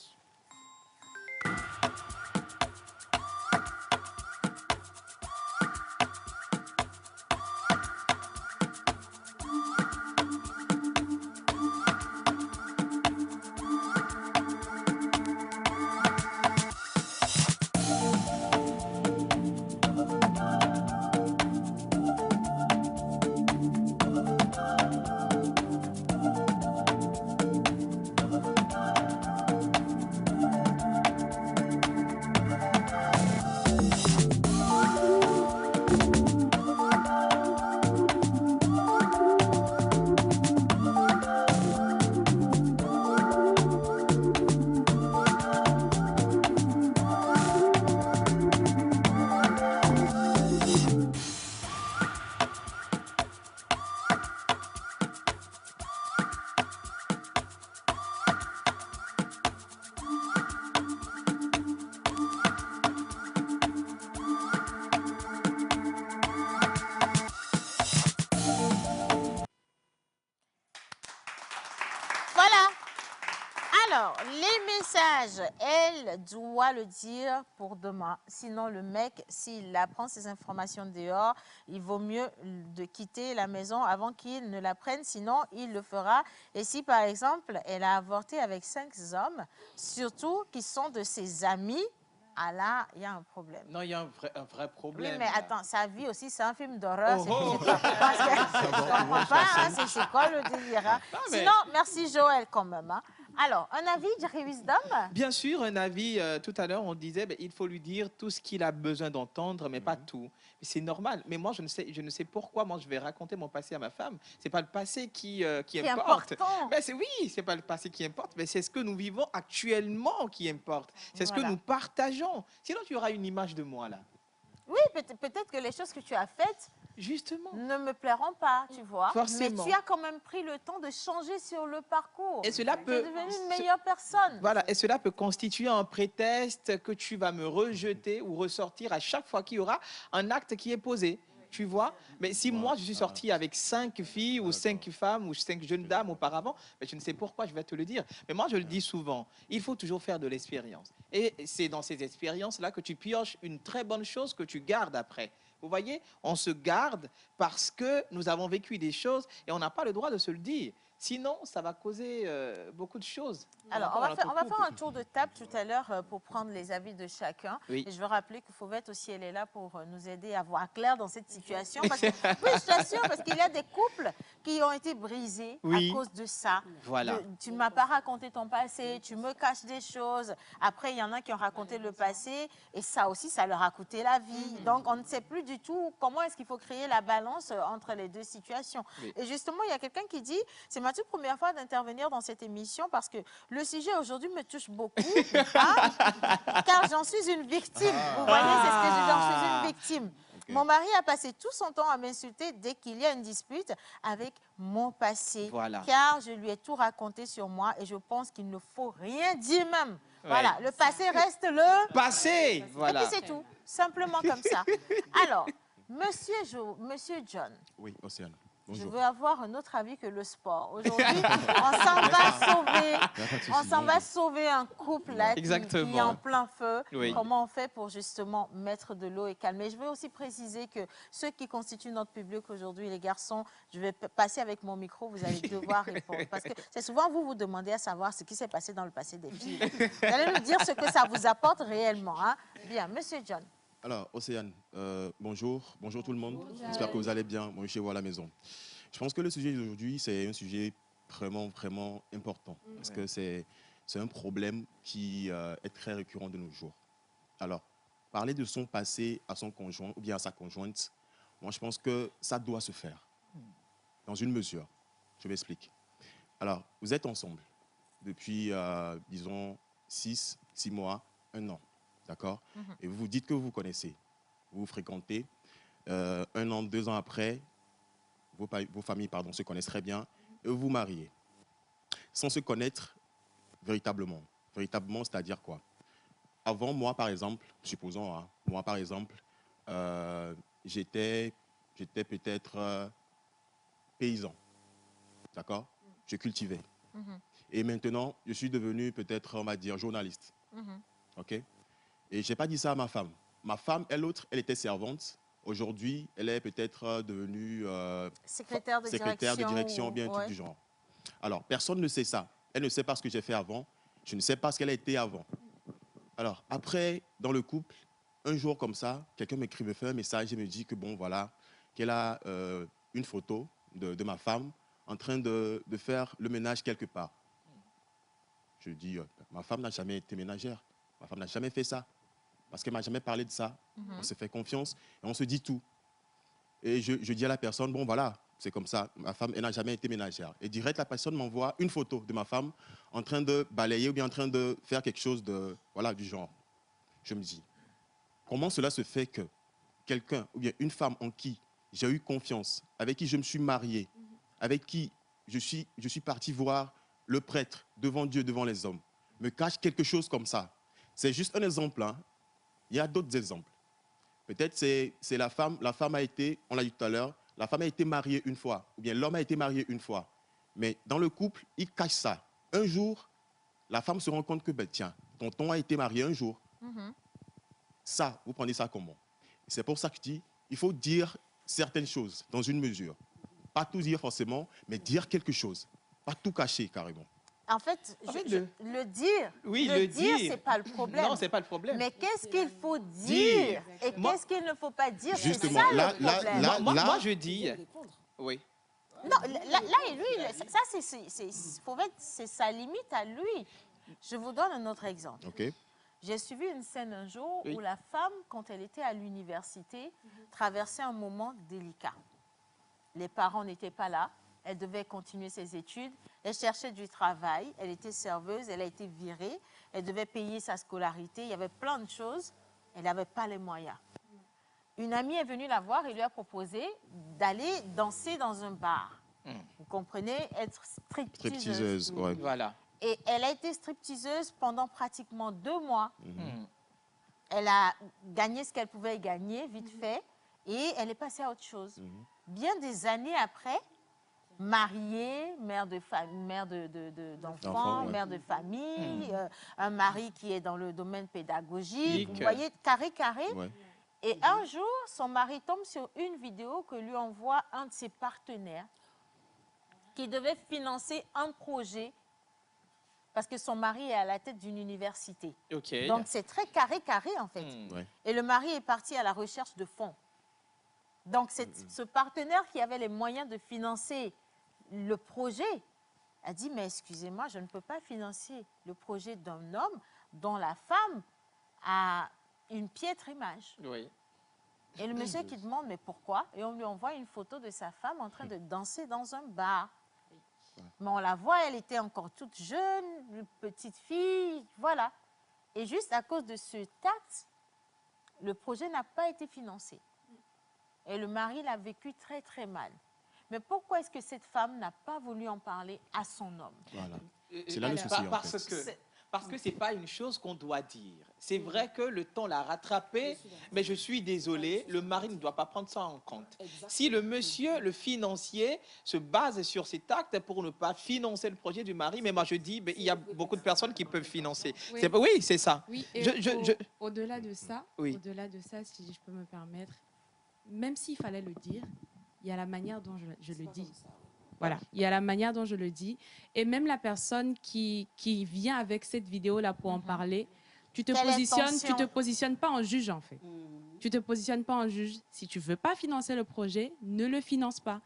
Alors, les messages, elle doit le dire pour demain. Sinon, le mec, s'il apprend ces informations dehors, il vaut mieux de quitter la maison avant qu'il ne la prenne. Sinon, il le fera. Et si, par exemple, elle a avorté avec 5 hommes, surtout qui sont de ses amis, ah là, il y a un problème. Non, il y a un vrai problème. Oui, mais là. attends, sa vie aussi, c'est un film d'horreur. Oh, c'est oh. je sais pas. Parce que, je comprends pas, hein, c'est quoi le délire, hein? Non, mais- Sinon, merci Joël quand même. Hein. Alors, un avis, Jerry Wisdom? Bien sûr, un avis, tout à l'heure, on disait il faut lui dire tout ce qu'il a besoin d'entendre, mais pas tout. Mais c'est normal. Mais moi, je ne sais pourquoi. Moi, je vais raconter mon passé à ma femme. C'est pas le passé qui C'est importe. important. Mais oui, c'est pas le passé qui importe, mais c'est ce que nous vivons actuellement qui importe. C'est ce que Voilà. nous partageons. Sinon, tu auras une image de moi là. Oui, peut-être que les choses que tu as faites Justement. ne me plairont pas, tu vois. Forcément. Mais tu as quand même pris le temps de changer sur le parcours. Et cela Tu es peut. devenue une meilleure personne. Voilà, et cela peut constituer un prétexte que tu vas me rejeter ou ressortir à chaque fois qu'il y aura un acte qui est posé. Tu vois? Mais si moi, je suis sorti avec 5 filles ou 5 femmes ou 5 jeunes dames auparavant, mais je ne sais pourquoi, je vais te le dire. Mais moi, je le dis souvent, il faut toujours faire de l'expérience. Et c'est dans ces expériences-là que tu pioches une très bonne chose que tu gardes après. Vous voyez? On se garde parce que nous avons vécu des choses et on n'a pas le droit de se le dire. Sinon, ça va causer beaucoup de choses. Alors, par on rapport à va notre faire couple. un tour de table tout à l'heure pour prendre les avis de chacun. Oui. Et je veux rappeler que Fauvette aussi, elle est là pour nous aider à voir clair dans cette situation. Parce que, oui, je t'assure, parce qu'il y a des couples qui ont été brisés Oui. à cause de ça. Voilà. Tu ne m'as pas raconté ton passé, tu me caches des choses. Après, il y en a qui ont raconté le passé et ça aussi, ça leur a coûté la vie. Donc, on ne sait plus du tout comment est-ce qu'il faut créer la balance entre les deux situations. Oui. Et justement, il y a quelqu'un qui dit, c'est ma toute première fois d'intervenir dans cette émission parce que le sujet aujourd'hui me touche beaucoup, hein, car j'en suis une victime. Vous voyez, c'est ce que j'en suis une victime. Mon mari a passé tout son temps à m'insulter dès qu'il y a une dispute avec mon passé, Voilà. car je lui ai tout raconté sur moi et je pense qu'il ne faut rien dire même. Voilà, le passé reste le... Passé. Voilà. Et puis c'est tout, simplement comme ça. Alors, Monsieur John, Oui, Océane. je Bonjour. veux avoir un autre avis que le sport. Aujourd'hui, on s'en va sauver, on s'en va sauver un couple là qui est Exactement. en plein feu. Oui. Comment on fait pour justement mettre de l'eau et calmer? Je veux aussi préciser que ceux qui constituent notre public aujourd'hui, les garçons, je vais passer avec mon micro, vous allez devoir répondre. Parce que c'est souvent vous demandez à savoir ce qui s'est passé dans le passé des filles. Vous allez nous dire ce que ça vous apporte réellement. Hein? Bien, Monsieur John. Alors, Océane, bonjour. Bonjour tout le monde. J'espère que vous allez bien. Moi, chez vous à la maison. Je pense que le sujet d'aujourd'hui, c'est un sujet vraiment, vraiment important. Parce que c'est un problème qui est très récurrent de nos jours. Alors, parler de son passé à son conjoint ou bien à sa conjointe, moi, je pense que ça doit se faire. Dans une mesure. Je m'explique. Alors, vous êtes ensemble depuis, disons, 6 mois, 1 an. D'accord? Et vous vous dites que vous vous connaissez. Vous vous fréquentez. 1 an, 2 ans après, vos familles se connaissent très bien et vous vous mariez. Sans se connaître véritablement. Véritablement, c'est-à-dire quoi? Avant, moi, par exemple, supposons, hein, moi, par exemple, j'étais peut-être paysan. D'accord? Je cultivais. Et maintenant, je suis devenu peut-être, on va dire, journaliste. OK? Et je n'ai pas dit ça à ma femme. Ma femme, elle, elle était servante. Aujourd'hui, elle est peut-être devenue Secrétaire de direction ou bien un truc du genre. Alors, personne ne sait ça. Elle ne sait pas ce que j'ai fait avant. Je ne sais pas ce qu'elle a été avant. Alors, après, dans le couple, un jour comme ça, quelqu'un m'écrit, me fait un message et me dit que, bon, voilà, qu'elle a une photo de ma femme en train de faire le ménage quelque part. Je dis, ma femme n'a jamais été ménagère. Ma femme n'a jamais fait ça. Parce qu'elle ne m'a jamais parlé de ça. On se fait confiance et on se dit tout. Et je dis à la personne, bon voilà, c'est comme ça. Ma femme, elle n'a jamais été ménagère. Et direct, la personne m'envoie une photo de ma femme en train de balayer ou bien en train de faire quelque chose de, voilà, du genre. Je me dis, comment cela se fait que quelqu'un ou bien une femme en qui j'ai eu confiance, avec qui je me suis marié, avec qui je suis parti voir le prêtre devant Dieu, devant les hommes, me cache quelque chose comme ça? C'est juste un exemple, hein. Il y a d'autres exemples. Peut-être c'est la femme a été, on l'a dit tout à l'heure, la femme a été mariée une fois, ou bien l'homme a été marié une fois. Mais dans le couple, il cache ça. Un jour, La femme se rend compte que, ben, tiens, tonton a été marié un jour. Mhm. Ça, vous prenez ça comment? C'est pour ça que je dis, il faut dire certaines choses dans une mesure. Pas tout dire forcément, mais dire quelque chose. Pas tout cacher carrément. En fait, le dire, Oui, le dire, c'est pas le problème. Non, c'est pas le problème. Mais qu'est-ce qu'il faut dire et qu'est-ce qu'il ne faut pas dire, c'est ça Justement, là, le problème. Moi, je dis... Oui. Non, là, lui, ça, c'est sa limite à lui. Je vous donne un autre exemple. OK. J'ai suivi une scène un jour Oui. où la femme, quand elle était à l'université, traversait un moment délicat. Les parents n'étaient pas là. Elle devait continuer ses études. Elle cherchait du travail. Elle était serveuse. Elle a été virée. Elle devait payer sa scolarité. Il y avait plein de choses. Elle n'avait pas les moyens. Une amie est venue la voir et lui a proposé d'aller danser dans un bar. Vous comprenez? Être stripteaseuse. Stripteaseuse, ouais. Voilà. Et elle a été stripteaseuse pendant pratiquement 2 mois. Mm. Elle a gagné ce qu'elle pouvait gagner, vite fait, et elle est passée à autre chose. Bien des années après, mariée, mère d'enfants, D'enfants, ouais. mère de famille, un mari qui est dans le domaine pédagogique, vous Hic. voyez, carré. Ouais. Et un jour, son mari tombe sur une vidéo que lui envoie un de ses partenaires qui devait financer un projet parce que son mari est à la tête d'une université. OK. Donc, c'est très carré, en fait. Ouais. Et le mari est parti à la recherche de fonds. Donc, ce partenaire qui avait les moyens de financer le projet a dit, mais excusez-moi, je ne peux pas financer le projet d'un homme dont la femme a une piètre image. Oui. Et le monsieur qui demande, mais pourquoi? Et on lui envoie une photo de sa femme en train de danser dans un bar. Mais on la voit, elle était encore toute jeune, une petite fille, voilà. Et juste à cause de ce acte, le projet n'a pas été financé. Et le mari l'a vécu très, très mal. Mais pourquoi est-ce que cette femme n'a pas voulu en parler à son homme? Voilà. C'est là le souci, en fait. Parce que ce n'est pas une chose qu'on doit dire. C'est vrai que le temps l'a rattrapé, mais je suis désolé, le mari ne doit pas prendre ça en compte. Si le monsieur, le financier, se base sur cet acte pour ne pas financer le projet du mari, mais moi je dis, il y a beaucoup de personnes qui peuvent financer. Oui. Oui, c'est ça. Oui, et au-delà de ça, Oui. au-delà de ça, si je peux me permettre, même s'il fallait le dire, il y a la manière dont je le dis. Voilà, il y a la manière dont je le dis. Et même la personne qui vient avec cette vidéo-là pour en parler, tu te positionnes pas en juge, en fait. Tu te positionnes pas en juge. Si tu veux pas financer le projet, ne le finance pas.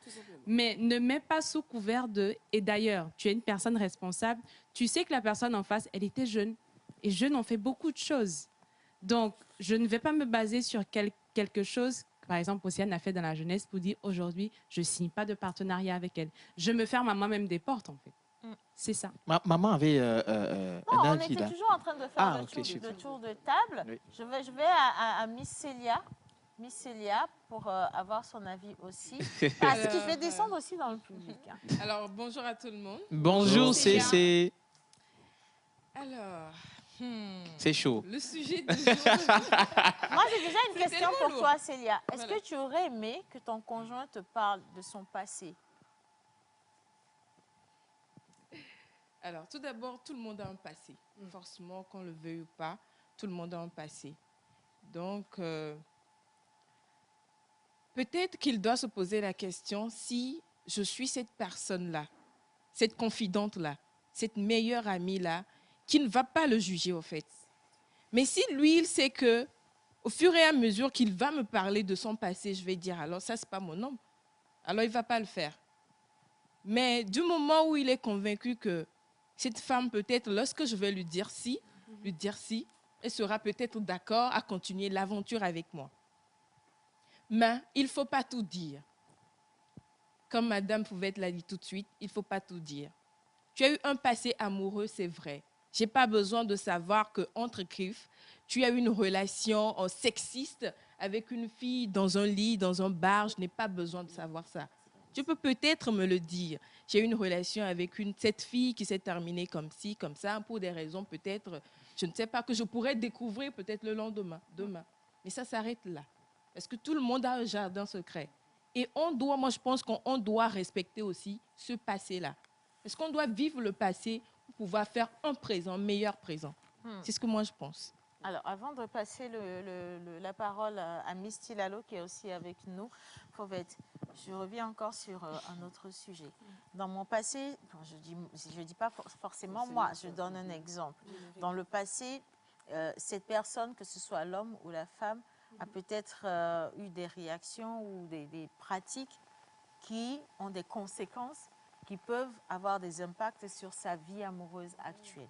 Mais ne mets pas sous couvert de... Et d'ailleurs, tu es une personne responsable. Tu sais que la personne en face, elle était jeune. Et jeune, on fait beaucoup de choses. Donc, je ne vais pas me baser sur quelque chose... Par exemple, Océane a fait dans la jeunesse pour dire aujourd'hui, je ne signe pas de partenariat avec elle. Je me ferme à moi-même des portes, en fait. C'est ça. Maman avait Non, on était toujours en train de faire le tour de table. Oui. Je vais à Miss Célia. Miss Célia, pour avoir son avis aussi. Parce que je vais descendre aussi dans le public. Hein. Alors, bonjour à tout le monde. Bonjour, c'est... Alors, C'est chaud. le sujet du jour. Moi, j'ai déjà une C'est question tellement pour lourd. toi, Célia. Est-ce Voilà. que tu aurais aimé que ton conjoint te parle de son passé? Alors, tout d'abord, tout le monde a un passé. Forcément, qu'on le veuille ou pas, tout le monde a un passé. Donc, peut-être qu'il doit se poser la question si je suis cette personne-là, cette confidente-là, cette meilleure amie-là, qui ne va pas le juger, au fait. Mais si lui, il sait que, au fur et à mesure qu'il va me parler de son passé, je vais dire, alors ça, c'est pas mon homme. Alors, il ne va pas le faire. Mais du moment où il est convaincu que cette femme, peut-être, lorsque je vais lui dire si, elle sera peut-être d'accord à continuer l'aventure avec moi. Mais il ne faut pas tout dire. Comme Madame Pouvette l'a dit tout de suite, il ne faut pas tout dire. Tu as eu un passé amoureux, c'est vrai. Je n'ai pas besoin de savoir qu'entre griffes, tu as eu une relation sexiste avec une fille dans un lit, dans un bar. Je n'ai pas besoin de savoir ça. Tu peux peut-être me le dire. J'ai eu une relation avec cette fille qui s'est terminée comme ci, comme ça, pour des raisons peut-être, je ne sais pas, que je pourrais découvrir peut-être le lendemain, demain. Mais ça s'arrête là. Parce que tout le monde a un jardin secret. Et moi je pense qu'on doit respecter aussi ce passé-là. Est-ce qu'on doit vivre le passé pour pouvoir faire un présent, meilleur présent. C'est ce que moi je pense. Alors, avant de passer la parole à Miss Tilalo, qui est aussi avec nous, Fauvette, je reviens encore sur un autre sujet. Dans mon passé, je dis pas forcément moi, je donne un exemple. Dans le passé, cette personne, que ce soit l'homme ou la femme, a peut-être eu des réactions ou des pratiques qui ont des conséquences qui peuvent avoir des impacts sur sa vie amoureuse actuelle.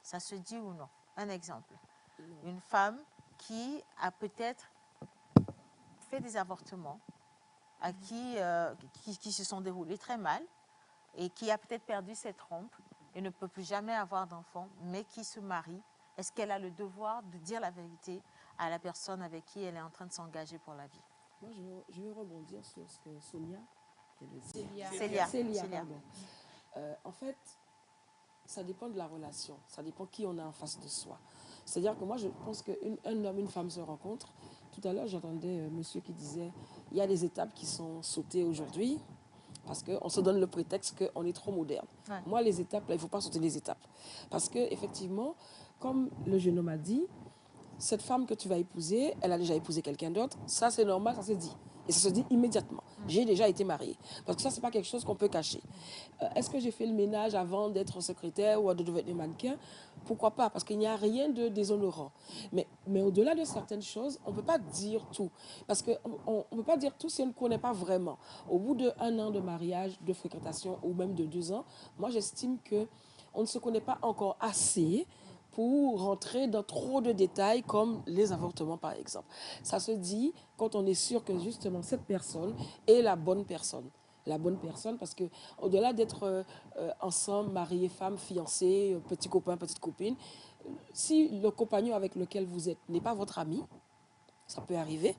Ça se dit ou non? Un exemple. Une femme qui a peut-être fait des avortements, qui se sont déroulés très mal et qui a peut-être perdu ses trompes et ne peut plus jamais avoir d'enfant, mais qui se marie. Est-ce qu'elle a le devoir de dire la vérité à la personne avec qui elle est en train de s'engager pour la vie? Moi, je veux rebondir sur ce que Sonia Célia. pardon. En fait, ça dépend de la relation, ça dépend qui on a en face de soi. C'est-à-dire que moi, je pense qu'un homme, une femme se rencontrent. Tout à l'heure, j'entendais monsieur qui disait il y a des étapes qui sont sautées aujourd'hui parce qu'on se donne le prétexte qu'on est trop moderne. Ouais. Moi, les étapes, là, il ne faut pas sauter les étapes. Parce qu'effectivement, comme le jeune homme a dit, cette femme que tu vas épouser, elle a déjà épousé quelqu'un d'autre. Ça, c'est normal, ça se dit. Et ça se dit immédiatement. J'ai déjà été mariée. Parce que ça, ce n'est pas quelque chose qu'on peut cacher. Est-ce que j'ai fait le ménage avant d'être secrétaire ou de devenir mannequin? Pourquoi pas? Parce qu'il n'y a rien de déshonorant. Mais au-delà de certaines choses, on ne peut pas dire tout. Parce qu'on ne peut pas dire tout si on ne connaît pas vraiment. Au bout d'1 an de mariage, de fréquentation ou même de 2 ans, moi, j'estime qu'on ne se connaît pas encore assez pour rentrer dans trop de détails comme les avortements, par exemple. Ça se dit quand on est sûr que justement cette personne est la bonne personne. La bonne personne parce qu'au-delà d'être ensemble, mariés, femmes, fiancés, petits copains, petites copines, si le compagnon avec lequel vous êtes n'est pas votre ami, ça peut arriver,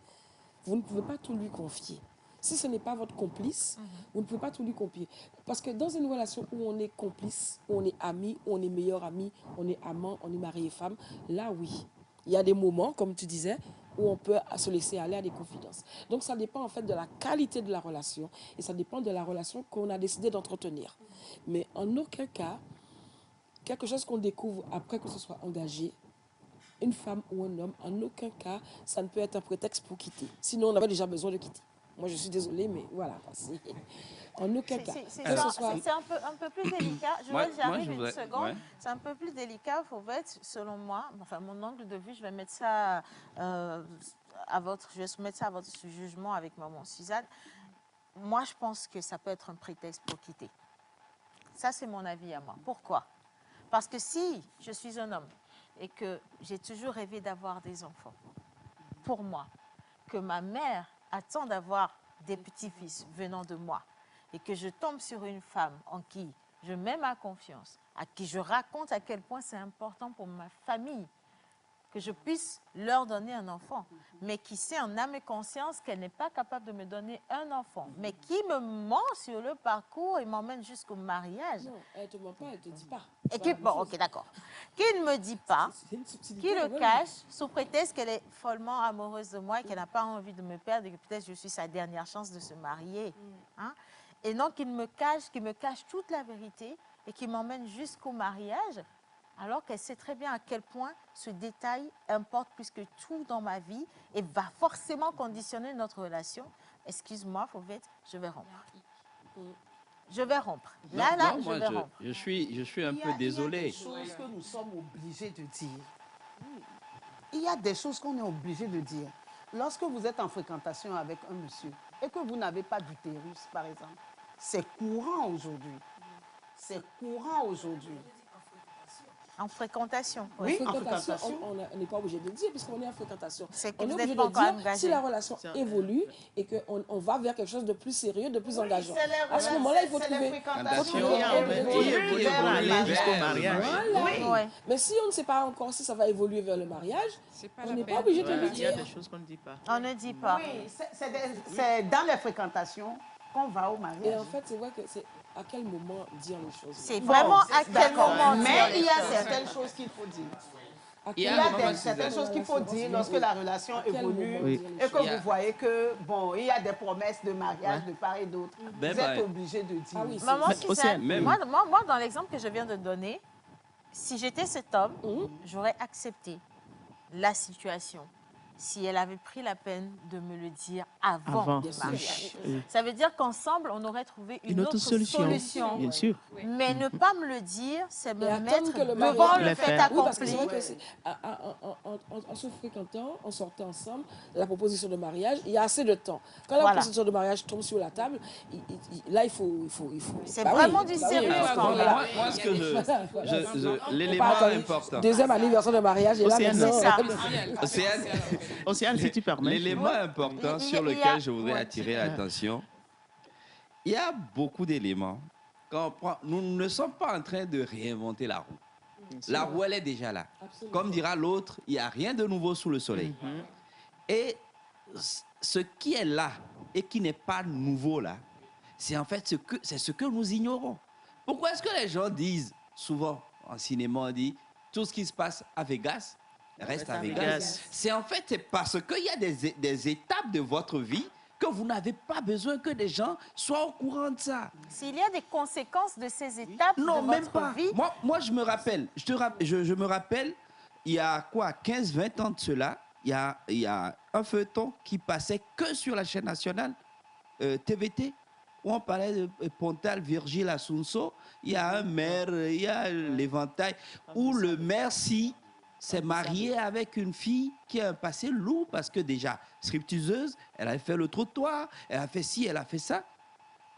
vous ne pouvez pas tout lui confier. Si ce n'est pas votre complice, vous ne pouvez pas tout lui confier. Parce que dans une relation où on est complice, où on est amis, où on est meilleur ami, on est amant, on est mari et femme, là oui, il y a des moments, comme tu disais, où on peut se laisser aller à des confidences. Donc ça dépend en fait de la qualité de la relation et ça dépend de la relation qu'on a décidé d'entretenir. Mais en aucun cas, quelque chose qu'on découvre après que ce soit engagé, une femme ou un homme, en aucun cas, ça ne peut être un prétexte pour quitter. Sinon, on avait déjà besoin de quitter. Moi, je suis désolée, mais voilà. En aucun cas. C'est un peu plus délicat. J'arrive une seconde. Ouais. C'est un peu plus délicat, Fauvette, selon moi. Enfin, mon angle de vue, je vais mettre ça à votre jugement avec maman Suzanne. Moi, je pense que ça peut être un prétexte pour quitter. Ça, c'est mon avis à moi. Pourquoi? Parce que si je suis un homme et que j'ai toujours rêvé d'avoir des enfants, pour moi, que ma mère attend d'avoir des petits-fils venant de moi et que je tombe sur une femme en qui je mets ma confiance, à qui je raconte à quel point c'est important pour ma famille que je puisse leur donner un enfant, mais qui sait en âme et conscience qu'elle n'est pas capable de me donner un enfant, mais qui me ment sur le parcours et m'emmène jusqu'au mariage. Non, elle ne te ment pas, elle ne te dit pas. Et qui, bon, ok, d'accord. Qui ne me dit pas, qui le cache, sous prétexte qu'elle est follement amoureuse de moi et qu'elle n'a pas envie de me perdre et que peut-être je suis sa dernière chance de se marier. Hein? Et donc, qui me cache toute la vérité et qui m'emmène jusqu'au mariage, alors qu'elle sait très bien à quel point ce détail importe plus que tout dans ma vie et va forcément conditionner notre relation. Excuse-moi, Fauvette, je vais rompre. Je vais rompre. Je vais rompre. Je suis un peu désolé. Il y a des choses que nous sommes obligés de dire. Il y a des choses qu'on est obligé de dire. Lorsque vous êtes en fréquentation avec un monsieur et que vous n'avez pas d'utérus, par exemple, c'est courant aujourd'hui. C'est courant aujourd'hui. En fréquentation. Oui, en fréquentation. On n'est pas obligé de le dire puisqu'on est en fréquentation. C'est que on est vous obligé n'êtes pas de dire si la relation évolue et qu'on va vers quelque chose de plus sérieux, de plus engageant. À ce moment-là, il faut trouver... aller jusqu'au mariage. Voilà. Oui. Mais si on ne sait pas encore si ça va évoluer vers le mariage, on n'est pas obligé de le dire. Il y a des choses qu'on ne dit pas. On ne dit pas. Oui, c'est dans les fréquentations qu'on va au mariage. Et en fait, c'est vrai que c'est... À quel moment dire les choses? C'est vraiment à quel moment. Mais il y a certaines choses qu'il faut dire. Il y a certaines choses qu'il faut dire lorsque la relation évolue et que vous voyez que, bon, il y a des promesses de mariage de part et d'autre. Vous êtes obligé de dire. Moi, dans l'exemple que je viens de donner, si j'étais cet homme, j'aurais accepté la situation si elle avait pris la peine de me le dire avant le mariage. Ça veut dire qu'ensemble, on aurait trouvé une autre solution. Bien sûr. Mais ne pas me le dire, c'est me mettre devant le fait accompli. En se fréquentant, en sortant ensemble, la proposition de mariage, il y a assez de temps. Quand la proposition de mariage tombe sur la table, là, il faut... C'est vraiment du sérieux. Moi, ce que l'élément important... Deuxième anniversaire de mariage, et là, Océane, si tu permets. L'élément important sur lequel je voudrais attirer l'attention, il y a beaucoup d'éléments. Nous ne sommes pas en train de réinventer la roue. La roue, elle est déjà là. Absolument. Comme dira l'autre, il n'y a rien de nouveau sous le soleil. Et ce qui est là et qui n'est pas nouveau là, c'est en fait ce que nous ignorons. Pourquoi est-ce que les gens disent, souvent en cinéma, on dit, tout ce qui se passe à Vegas, reste à Vegas. C'est en fait parce qu'il y a des étapes de votre vie que vous n'avez pas besoin que les gens soient au courant de ça. S'il y a des conséquences de ces étapes de votre vie... Moi, je me rappelle, je me rappelle, il y a quoi, 15-20 ans de cela, il y a un feuilleton qui passait que sur la chaîne nationale TVT, où on parlait de Pontal, Virgile, Assunso. Il y a un maire, il y a l'éventail, où le maire, s'est mariée avec une fille qui a un passé lourd parce que déjà, stripteaseuse, elle a fait le trottoir, elle a fait ci, elle a fait ça.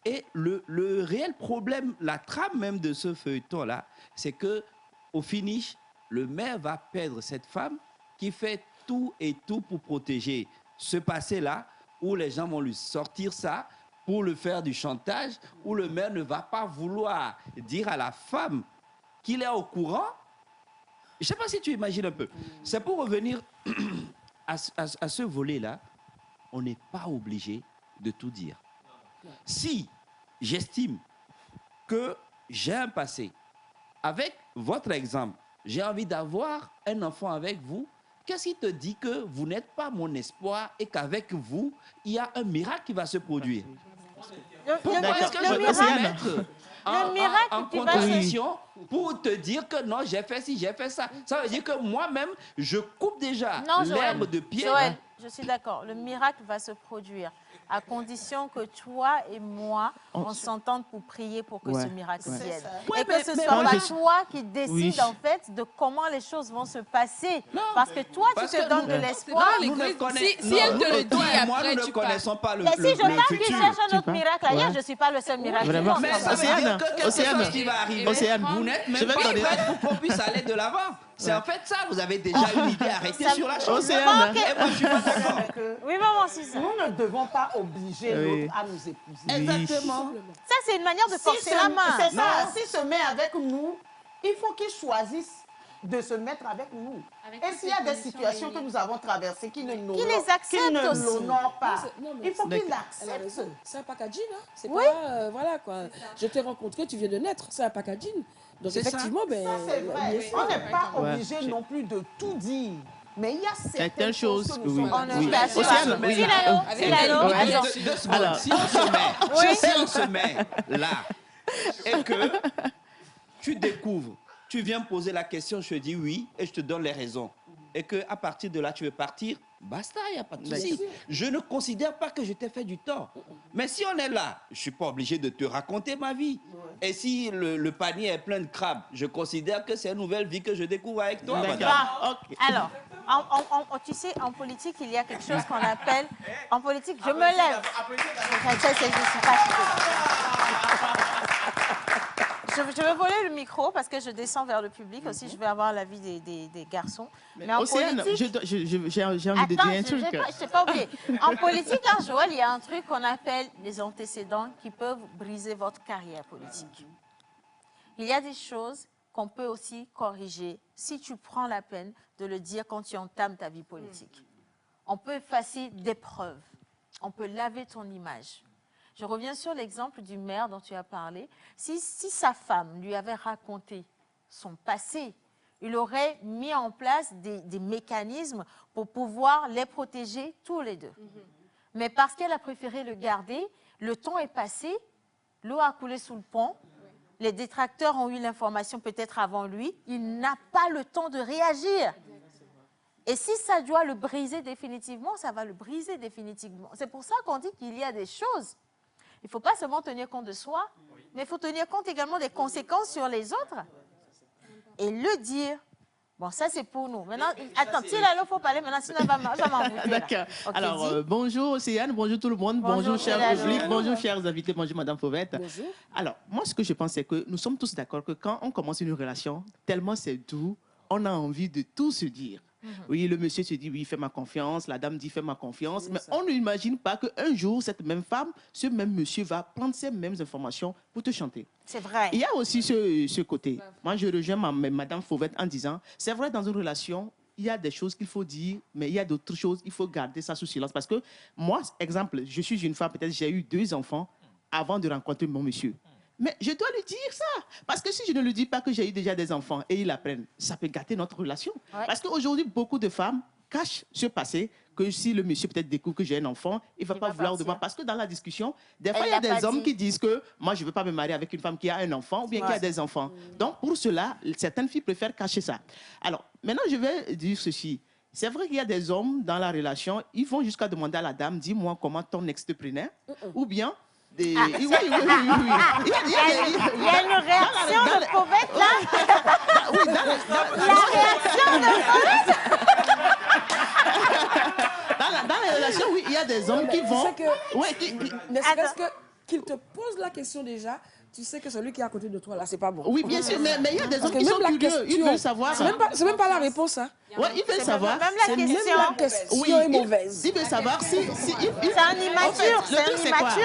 Et le réel problème, la trame même de ce feuilleton-là, c'est que au finish, le maire va perdre cette femme qui fait tout et tout pour protéger ce passé-là, où les gens vont lui sortir ça pour le faire du chantage, où le maire ne va pas vouloir dire à la femme qu'il est au courant. Je ne sais pas si tu imagines un peu. C'est pour revenir à ce volet-là, on n'est pas obligé de tout dire. Si j'estime que j'ai un passé, avec votre exemple, j'ai envie d'avoir un enfant avec vous, qu'est-ce qui te dit que vous n'êtes pas mon espoir et qu'avec vous, il y a un miracle qui va se produire? Pourquoi est-ce que je vais me mettre en contradiction pour te dire que non, j'ai fait ci, j'ai fait ça? Ça veut dire que moi-même, je coupe déjà l'herbe de pied. Joël, je suis d'accord. Le miracle va se produire à condition que toi et moi, on s'entende pour prier pour que ce miracle vienne. Et que ce soit pas toi qui décide en fait de comment les choses vont se passer. Parce que toi, tu te donnes de l'espoir. Si elle te le dit après, nous ne connaissons pas le futur. Mais si je parle qu'il cherche un autre miracle ailleurs, je ne suis pas le seul miracle. Vraiment. Mais ça veut dire que quelque chose qui va arriver, vous n'êtes même pas prête pour qu'on puisse aller de l'avant. C'est en fait ça, vous avez déjà une idée arrêtée sur la chose. Et moi, je suis pas d'accord. Oui, maman, c'est ça. Nous ne devons pas obliger l'autre à nous épouser. Exactement. Ça, c'est une manière de forcer la main. C'est ça. S'il se met avec nous, il faut qu'il choisisse de se mettre avec nous. Et s'il y a des situations que nous avons traversées qui ne l'honorent pas, il faut qu'il l'accepte. C'est un packaging, hein. C'est pas, voilà quoi. Je t'ai rencontré, tu viens de naître, c'est un packaging. Donc effectivement, ça c'est vrai. On n'est pas obligé non plus de tout dire. Mais il y a certaines choses que nous sommes Alors, si on se met là et que tu découvres, tu viens me poser la question, je te dis oui et je te donne les raisons. Et qu'à partir de là, tu veux partir, basta, il n'y a pas de souci. Je ne considère pas que je t'ai fait du tort. Mais si on est là, je ne suis pas obligé de te raconter ma vie. Et si le panier est plein de crabes, je considère que c'est une nouvelle vie que je découvre avec toi. Alors, tu sais, en politique, il y a quelque chose qu'on appelle... En politique, je me lève. Je vais voler le micro parce que je descends vers le public aussi. Je vais avoir l'avis des garçons. Mais en politique... j'ai envie de dire un truc. Je t'ai pas oublié. En politique, hein, Joël, il y a un truc qu'on appelle les antécédents qui peuvent briser votre carrière politique. Il y a des choses qu'on peut aussi corriger si tu prends la peine de le dire quand tu entames ta vie politique. On peut effacer des preuves. On peut laver ton image. Je reviens sur l'exemple du maire dont tu as parlé. Si sa femme lui avait raconté son passé, il aurait mis en place des mécanismes pour pouvoir les protéger tous les deux. Mais parce qu'elle a préféré le garder, le temps est passé, l'eau a coulé sous le pont, les détracteurs ont eu l'information peut-être avant lui, il n'a pas le temps de réagir. Et si ça doit le briser définitivement, ça va le briser définitivement. C'est pour ça qu'on dit qu'il y a des choses. Il ne faut pas seulement tenir compte de soi, mais il faut tenir compte également des conséquences sur les autres et le dire. Bon, ça, c'est pour nous. Maintenant, attends, Tilalo, il faut parler maintenant, sinon, ça va m'embouter. D'accord. Okay, alors, bonjour Océane, bonjour tout le monde, bonjour cher public, bonjour chers invités, bonjour Madame Fauvette. Bonjour. Alors, moi, ce que je pense, c'est que nous sommes tous d'accord que quand on commence une relation, tellement c'est doux, on a envie de tout se dire. Oui, le monsieur se dit, oui, fais ma confiance, la dame dit, fais ma confiance, mais on n'imagine pas qu'un jour, cette même femme, ce même monsieur va prendre ces mêmes informations pour te chanter. C'est vrai. Il y a aussi ce côté. Moi, je rejoins Madame Fauvette en disant, c'est vrai, dans une relation, il y a des choses qu'il faut dire, mais il y a d'autres choses, il faut garder ça sous silence. Parce que moi, exemple, je suis une femme, peut-être j'ai eu 2 enfants avant de rencontrer mon monsieur. Mais je dois lui dire ça. Parce que si je ne lui dis pas que j'ai eu déjà des enfants et ils apprennent, ça peut gâter notre relation. Ouais. Parce qu'aujourd'hui, beaucoup de femmes cachent ce passé, que si le monsieur peut-être découvre que j'ai un enfant, il ne va pas vouloir de moi. Parce que dans la discussion, des fois, il y a des hommes qui disent que moi, je ne veux pas me marier avec une femme qui a un enfant ou bien qui a des enfants. Donc, pour cela, certaines filles préfèrent cacher ça. Alors, maintenant, je vais dire ceci. C'est vrai qu'il y a des hommes dans la relation, ils vont jusqu'à demander à la dame, dis-moi comment ton ex te prenait, ou bien... Oui. Il y a une réaction de Fauvette là. Oui, la réaction de Fauvette. Dans les relations, oui, il y a des hommes qui vont... Ne serait-ce qu'il te pose la question déjà, tu sais que celui qui est à côté de toi là, c'est pas bon. Oui, bien sûr, mais il y a des hommes qui sont curieux, ils veulent savoir. C'est même pas la réponse, hein. Oui, ils veulent savoir. Même la question est mauvaise. Ils veulent savoir si... C'est un immature,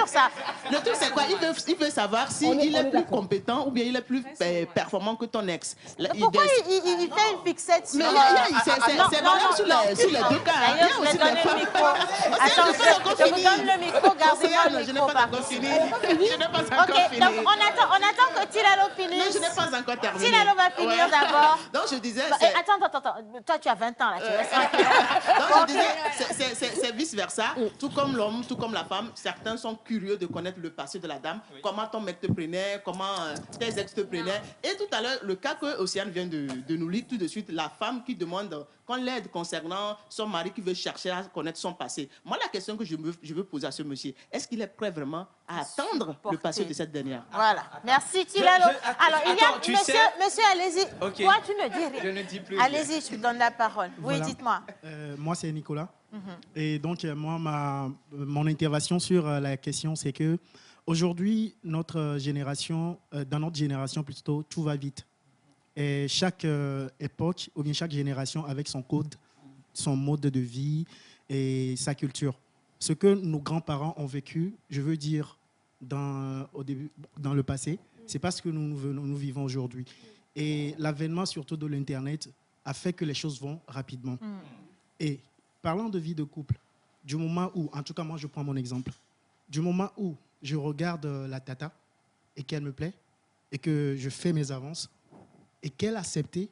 ça. Le truc, c'est quoi? Il veut savoir s'il est plus compétent ou bien il est plus performant que ton ex. Pourquoi il fait une fixette sur... Mais c'est valable sur les 2 cas. D'ailleurs, je vais donner le micro. Attends, je vous donne le micro, gardez-moi le micro. Je n'ai pas encore fini. Ok, donc on attend que Tilalo finisse. Mais je n'ai pas encore terminé. Tilalo va finir d'abord. Donc je disais... Attends. Toi, tu as 20 ans là. Tu restes donc je disais, c'est vice-versa. Tout comme l'homme, tout comme la femme, certains sont curieux de connaître le passé de la dame. Oui. Comment ton mec te prenait, comment tes ex te prenaient. Et tout à l'heure, le cas que Océane vient de nous lire tout de suite, la femme qui demande qu'on l'aide concernant son mari qui veut chercher à connaître son passé. Moi, la question que je veux poser à ce monsieur, est-ce qu'il est prêt vraiment à attendre le passé de cette dernière? Voilà. merci Tilalo. Alors, il y a... Monsieur, allez-y. Okay. Toi, tu ne dis rien. Je ne dis plus. Allez-y, je vous donne la parole. Voilà. Oui, dites-moi. Moi, c'est Nicolas. Et donc, moi, mon intervention sur la question, c'est que aujourd'hui, notre génération, dans notre génération plutôt, tout va vite. Et chaque époque, ou bien chaque génération, avec son code, son mode de vie et sa culture. Ce que nos grands-parents ont vécu, je veux dire, dans le passé, c'est pas ce que nous vivons aujourd'hui. Et l'avènement surtout de l'Internet a fait que les choses vont rapidement. Et parlant de vie de couple, du moment où, en tout cas moi je prends mon exemple, du moment où je regarde la tata et qu'elle me plaît et que je fais mes avances et qu'elle a accepté,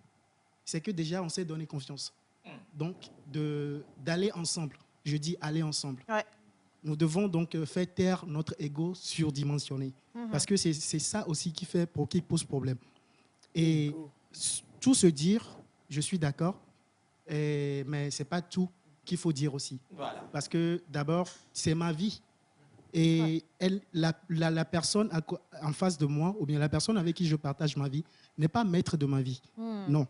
c'est que déjà on s'est donné confiance. Donc d'aller ensemble, je dis aller ensemble. Ouais. Nous devons donc faire taire notre ego surdimensionné. Parce que c'est ça aussi qui pose problème. Et tout se dire, je suis d'accord, mais ce n'est pas tout qu'il faut dire aussi. Voilà. Parce que d'abord, c'est ma vie. Et la personne en face de moi, ou bien la personne avec qui je partage ma vie, n'est pas maître de ma vie. Non.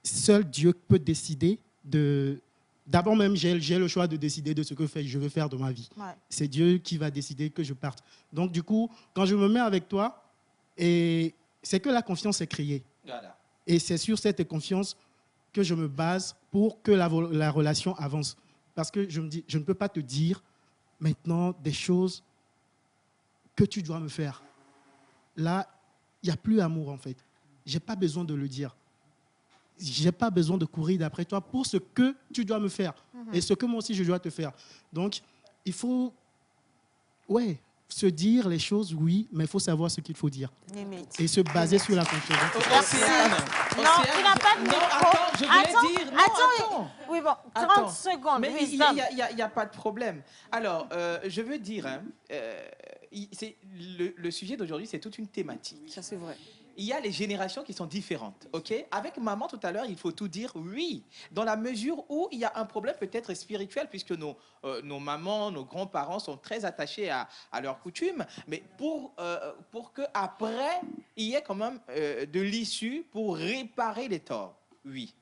Seul Dieu peut décider de... D'abord même, j'ai le choix de décider de ce que je veux faire de ma vie. Ouais. C'est Dieu qui va décider que je parte. Donc du coup, quand je me mets avec toi, c'est que la confiance est créée. Voilà. Et c'est sur cette confiance que je me base pour que la relation avance. Parce que je me dis, je ne peux pas te dire maintenant des choses que tu dois me faire. Là, il n'y a plus amour en fait. Je n'ai pas besoin de le dire. Je n'ai pas besoin de courir d'après toi pour ce que tu dois me faire et ce que moi aussi je dois te faire. Donc, il faut se dire les choses, oui, mais il faut savoir ce qu'il faut dire. Limite. Et se baser sur la confiance. Océane. Non, tu n'as pas de micro. Attends, je voulais dire... Non, attends. Oui, bon, 30 Attends. secondes. Mais oui, il n'y a pas de problème. Alors, je veux dire, hein, le sujet d'aujourd'hui, c'est toute une thématique. Ça, c'est vrai. Il y a les générations qui sont différentes, ok? Avec maman tout à l'heure, il faut tout dire oui, dans la mesure où il y a un problème peut-être spirituel, puisque nos mamans, nos grands-parents sont très attachés à leurs coutumes, mais pour que après il y ait quand même de l'issue pour réparer les torts. Oui,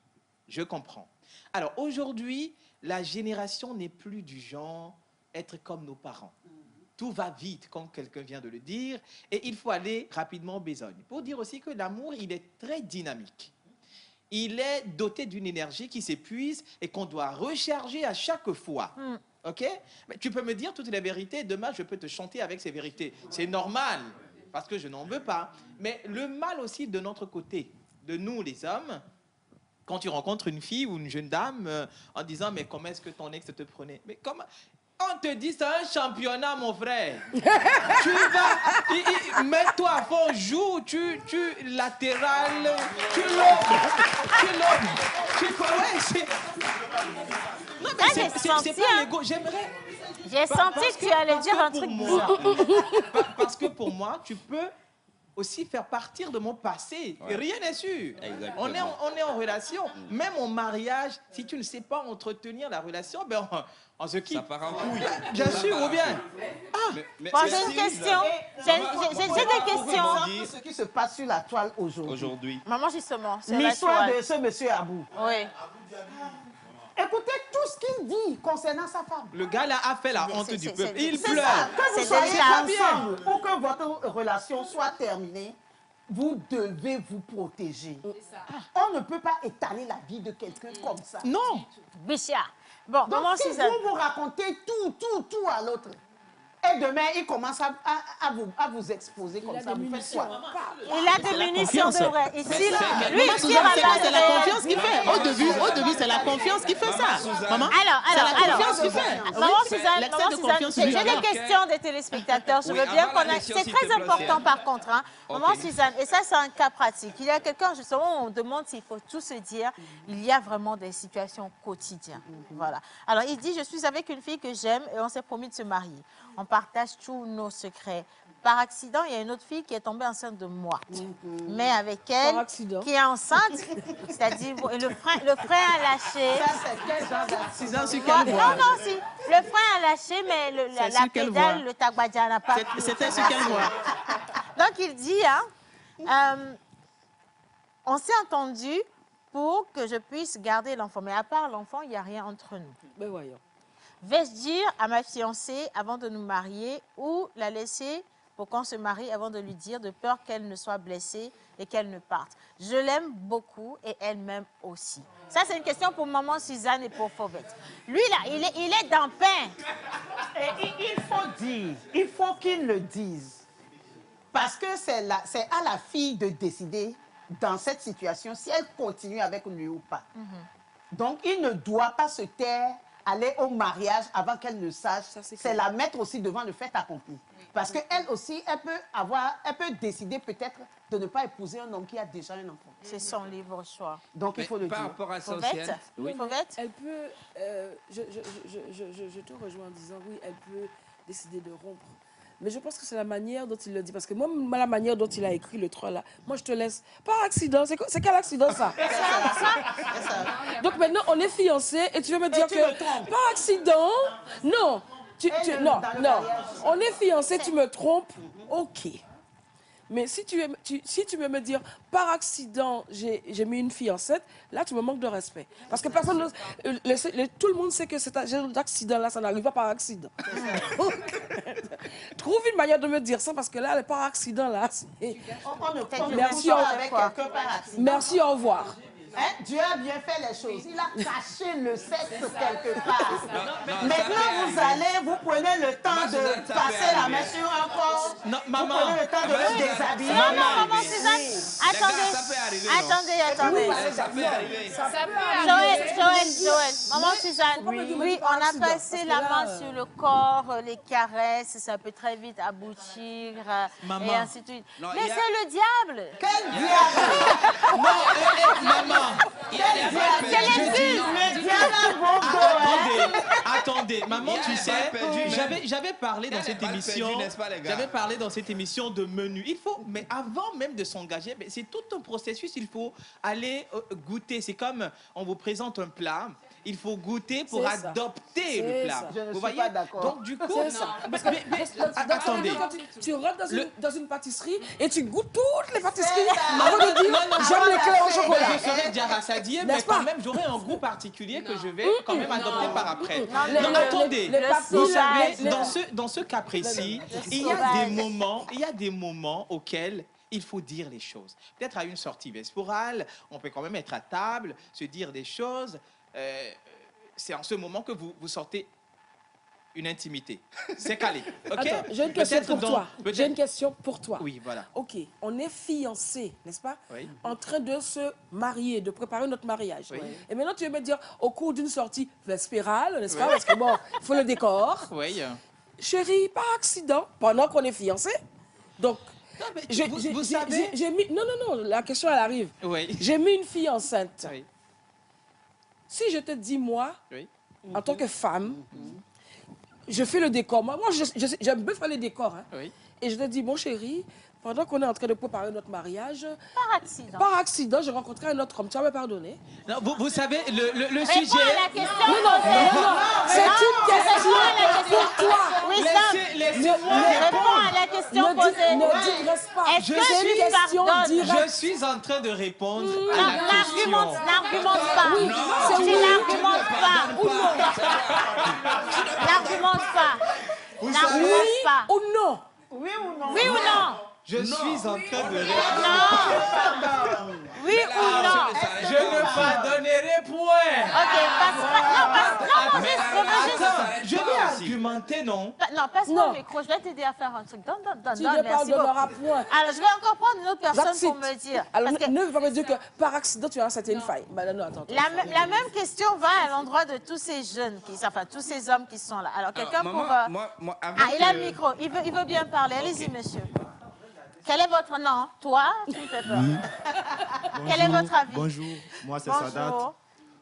je comprends. Alors aujourd'hui, la génération n'est plus du genre être comme nos parents. Tout va vite, comme quelqu'un vient de le dire, et il faut aller rapidement en besogne. Pour dire aussi que l'amour, il est très dynamique. Il est doté d'une énergie qui s'épuise et qu'on doit recharger à chaque fois. Ok? Mais tu peux me dire toutes les vérités, demain je peux te chanter avec ces vérités. C'est normal, parce que je n'en veux pas. Mais le mal aussi de notre côté, de nous les hommes, quand tu rencontres une fille ou une jeune dame en disant « mais comment est-ce que ton ex te prenait ?» Mais comment... On te dit c'est un championnat, mon frère. Tu vas, mets-toi à fond, joue, tu latéral, tu l'autre. Ouais, c'est... Non, mais c'est pas l'ego. J'aimerais... J'ai senti que tu allais dire un truc bizarre. Parce que pour moi, tu peux aussi faire partir de mon passé. Ouais. Rien n'est sûr. On est en relation. Même en mariage, si tu ne sais pas entretenir la relation, ben on se quitte. Ça part en couille. Bien sûr, ou bien. Bon, j'ai une question. J'ai des questions. Ce qui se passe sur la toile aujourd'hui. Maman, justement, sur l'histoire de ce monsieur Abou. Oui. Écoutez tout ce qu'il dit concernant sa femme. Le gars là a fait la honte du peuple. Il pleure. Ça. Que vous soyez ensemble ou que votre relation soit terminée, vous devez vous protéger. On ne peut pas étaler la vie de quelqu'un comme ça. Non. Bichia. Bon, donc maman, si vous racontez tout à l'autre, et demain, il commence à vous exposer comme ça. Vous faites quoi? Il a des munitions de vrai. Ici, lui, c'est la confiance qui fait. Au début, c'est la confiance qui fait ça. Maman, c'est la confiance qui fait. Maman Suzanne, j'ai des questions des téléspectateurs. Je veux bien qu'on a... C'est très important par contre. Maman Suzanne, et ça, c'est un cas pratique. Il y a quelqu'un, justement, on demande s'il faut tout se dire. Il y a vraiment des situations quotidiennes. Voilà. Alors, il dit, je suis avec une fille que j'aime et on s'est promis de se marier. On partage tous nos secrets. Par accident, il y a une autre fille qui est tombée enceinte de moi. Mais avec elle, qui est enceinte, c'est-à-dire le frein a lâché. Ça, c'est quel genre d'accident sur quelle voie? Non, si. Le frein a lâché, mais la pédale, le tagbadja n'a pas... C'était sur quelle voie? Donc, il dit, on s'est entendu pour que je puisse garder l'enfant. Mais à part l'enfant, il n'y a rien entre nous. Ben voyons. Vais-je dire à ma fiancée avant de nous marier ou la laisser pour qu'on se marie avant de lui dire de peur qu'elle ne soit blessée et qu'elle ne parte? Je l'aime beaucoup et elle m'aime aussi. Ça, c'est une question pour maman Suzanne et pour Fauvette. Lui, là, il est dans pain. Et il faut dire, il faut qu'il le dise. Parce que c'est à la fille de décider dans cette situation si elle continue avec lui ou pas. Donc, il ne doit pas se taire, aller au mariage avant qu'elle ne sache. C'est la mettre aussi devant le fait accompli. Parce qu'elle aussi, elle peut décider peut-être de ne pas épouser un homme qui a déjà un enfant. C'est son libre choix. Donc, il faut le dire. Par rapport à ça, Fauvette, elle peut, je te rejoins en disant, oui, elle peut décider de rompre. Mais je pense que c'est la manière dont il le dit. Parce que moi, la manière dont il a écrit le 3 là, moi, je te laisse. Par accident, c'est quel accident ça? Donc maintenant, on est fiancés et tu veux me dire que par accident, non. Non. On est fiancés, tu me trompes, ok. Mais si tu veux me dire, par accident, j'ai mis une fille enceinte, là, tu me manques de respect. Parce que personne, tout le monde sait que cet accident-là, ça n'arrive pas par accident. Trouve une manière de me dire ça, parce que là, par accident, là, merci, merci, au revoir. Dieu a bien fait les choses. Il a caché le sexe quelque part. Maintenant, vous prenez le temps de passer la main sur un corps. Vous prenez le temps de le déshabiller. Non, maman Suzanne. attendez. ça peut arriver, non? Attendez. Ça peut arriver. Joël, maman Suzanne, oui, on a passé la main sur le corps, les caresses, ça peut très vite aboutir, Maman. et ainsi de suite. Non, Mais il y a- c'est le diable. Quel diable! Non, maman. C'est les filles. Le diable a bon dos, hein. Attendez, maman, Il y a tu des sais, balles perdues, même. j'avais parlé Il y a dans des cette balles émission, perdues, n'est-ce pas, les gars? j'avais parlé dans cette émission de menu. Il faut, mais avant même de s'engager, c'est tout un processus. Il faut aller goûter. C'est comme on vous présente un plat. Il faut goûter pour C'est ça. adopter le C'est plat. ça. Je ne Vous suis voyez? pas d'accord. Donc du coup, C'est ça. Parce que attendez. quand tu rentres dans une pâtisserie et tu goûtes toutes les pâtisseries Non, avant de dire j'aime l'éclair au chocolat. Je serais Diarra Sadier, mais N'est-ce quand pas? même, j'aurais un goût particulier que je vais quand même adopter par après. Non, Attendez. les Vous papilles, savez, les- dans ce cas précis, il y a des moments auxquels il faut dire les choses. Peut-être à une sortie vesperale, on peut quand même être à table, se dire des choses. C'est en ce moment que vous sortez une intimité. C'est calé. OK? Attends, j'ai une question Peut-être pour dans- toi. peut-être- J'ai une question pour toi. Oui, voilà. Ok, on est fiancés, n'est-ce pas? Oui. En train de se marier, de préparer notre mariage. Oui. Et maintenant, tu veux me dire, au cours d'une sortie vespérale, n'est-ce pas? Parce que bon, il faut le décor. Oui. Chérie, par accident, pendant qu'on est fiancés. Donc, Non, mais j'ai vous savez... j'ai mis... Non, la question, elle arrive. Oui. J'ai mis une fille enceinte. Oui. Si je te dis, moi, Oui. en tant que femme, je fais le décor. Moi j'aime bien faire les décors. Hein. Oui. Et je te dis, mon chéri, pendant qu'on est en train de préparer notre mariage, Par accident, j'ai rencontré un autre homme. Tu vas me pardonner? Non, vous savez, le Réponds sujet... à la question. Non, c'est une question pour toi. Oui, Laissez-moi réponds à la question posée. Ne digresse pas. Est-ce Je que suis tu question pardonnes? directe. Je suis en train de répondre à Non, la question. n'argumente pas. Oui, Tu c'est oui. n'argumentes pas. Ou non? N'argumente pas. Vous Oui savez, pas. ou non? Oui ou non? Oui ou non? je suis en train de répondre. Oui ou non? Je ne pardonnerai point. Ok, non, je veux juste... Je vais argumenter, non? Non, passe-moi Non. le micro, je vais t'aider à faire un truc. Donne, Tu ne merci pardonneras beaucoup. point. Alors, je vais encore prendre une autre personne That's pour it. me dire. Alors, Parce que ne veux pas me dire que par accident, tu as enceinte une faille. Bah, non, attends. la même question va à l'endroit de tous ces jeunes, enfin, tous ces hommes qui sont là. Alors, quelqu'un pour... Maman, moi, Ah, avec, il a le micro. Il veut bien parler. Allez-y, monsieur. Quel est votre nom? Toi, tu me fais peur. Quel est votre avis? Bonjour, moi c'est Bonjour. Sadat.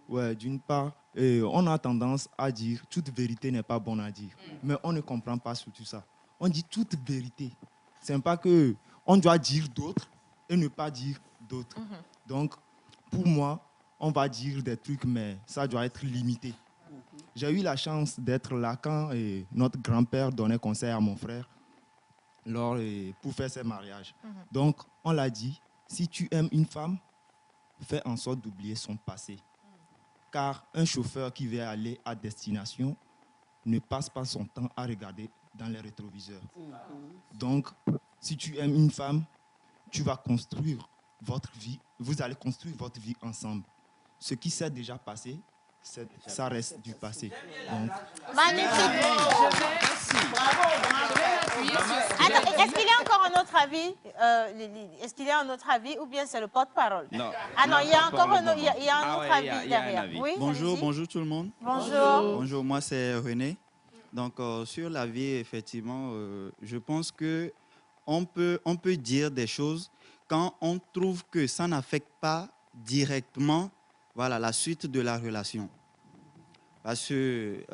Ouais, d'une part, on a tendance à dire toute vérité n'est pas bonne à dire. Mais on ne comprend pas surtout ça. On dit toute vérité. C'est pas que on doit dire d'autres et ne pas dire d'autres. Donc, pour moi, on va dire des trucs, mais ça doit être limité. J'ai eu la chance d'être là quand notre grand-père donnait conseil à mon frère pour faire ses mariages. Donc, on l'a dit, si tu aimes une femme, fais en sorte d'oublier son passé. Car un chauffeur qui veut aller à destination ne passe pas son temps à regarder dans les rétroviseurs. Donc, si tu aimes une femme, tu vas construire votre vie, vous allez construire votre vie ensemble. Ce qui s'est déjà passé, ça reste du passé. Donc, Magnifique. Attends, est-ce qu'il y a encore un autre avis? Est-ce qu'il y a un autre avis ou bien c'est le porte-parole? Non. Ah non, il y a encore un, autre il y a un autre avis derrière. Oui, Bonjour, allez-y. bonjour tout le monde. Bonjour. Bonjour, moi c'est René. Donc sur la vie, effectivement, je pense que on peut dire des choses quand on trouve que ça n'affecte pas directement, voilà, la suite de la relation. Parce que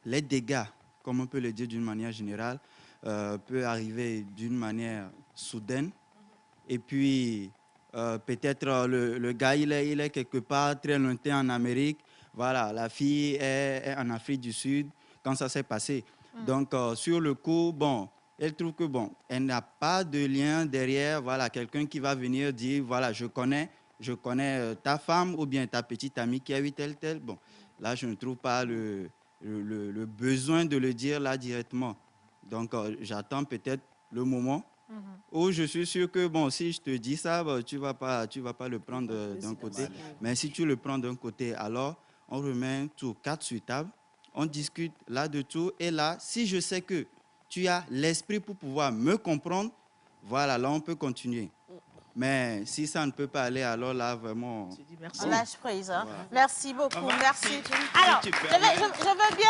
les dégâts, comme on peut le dire d'une manière générale, peut arriver d'une manière soudaine. Et puis, peut-être le gars, il est quelque part très lointain en Amérique. Voilà, la fille est en Afrique du Sud quand ça s'est passé. Donc, sur le coup, bon, elle trouve que, bon, elle n'a pas de lien derrière, voilà, quelqu'un qui va venir dire, voilà, je connais ta femme ou bien ta petite amie qui a eu tel. Bon, là, je ne trouve pas le besoin de le dire là directement. Donc, j'attends peut-être le moment où je suis sûr que, bon, si je te dis ça, bon, tu vas pas le prendre d'un côté. Mais si tu le prends d'un côté, alors, on remet tout quatre sur table, on discute là de tout. Et là, si je sais que tu as l'esprit pour pouvoir me comprendre, voilà, là, on peut continuer. Mais si ça ne peut pas aller, alors là, vraiment... On lâche prise. Hein. Voilà. Merci beaucoup. Au revoir. Merci. Si Alors, tu je permets. veux bien,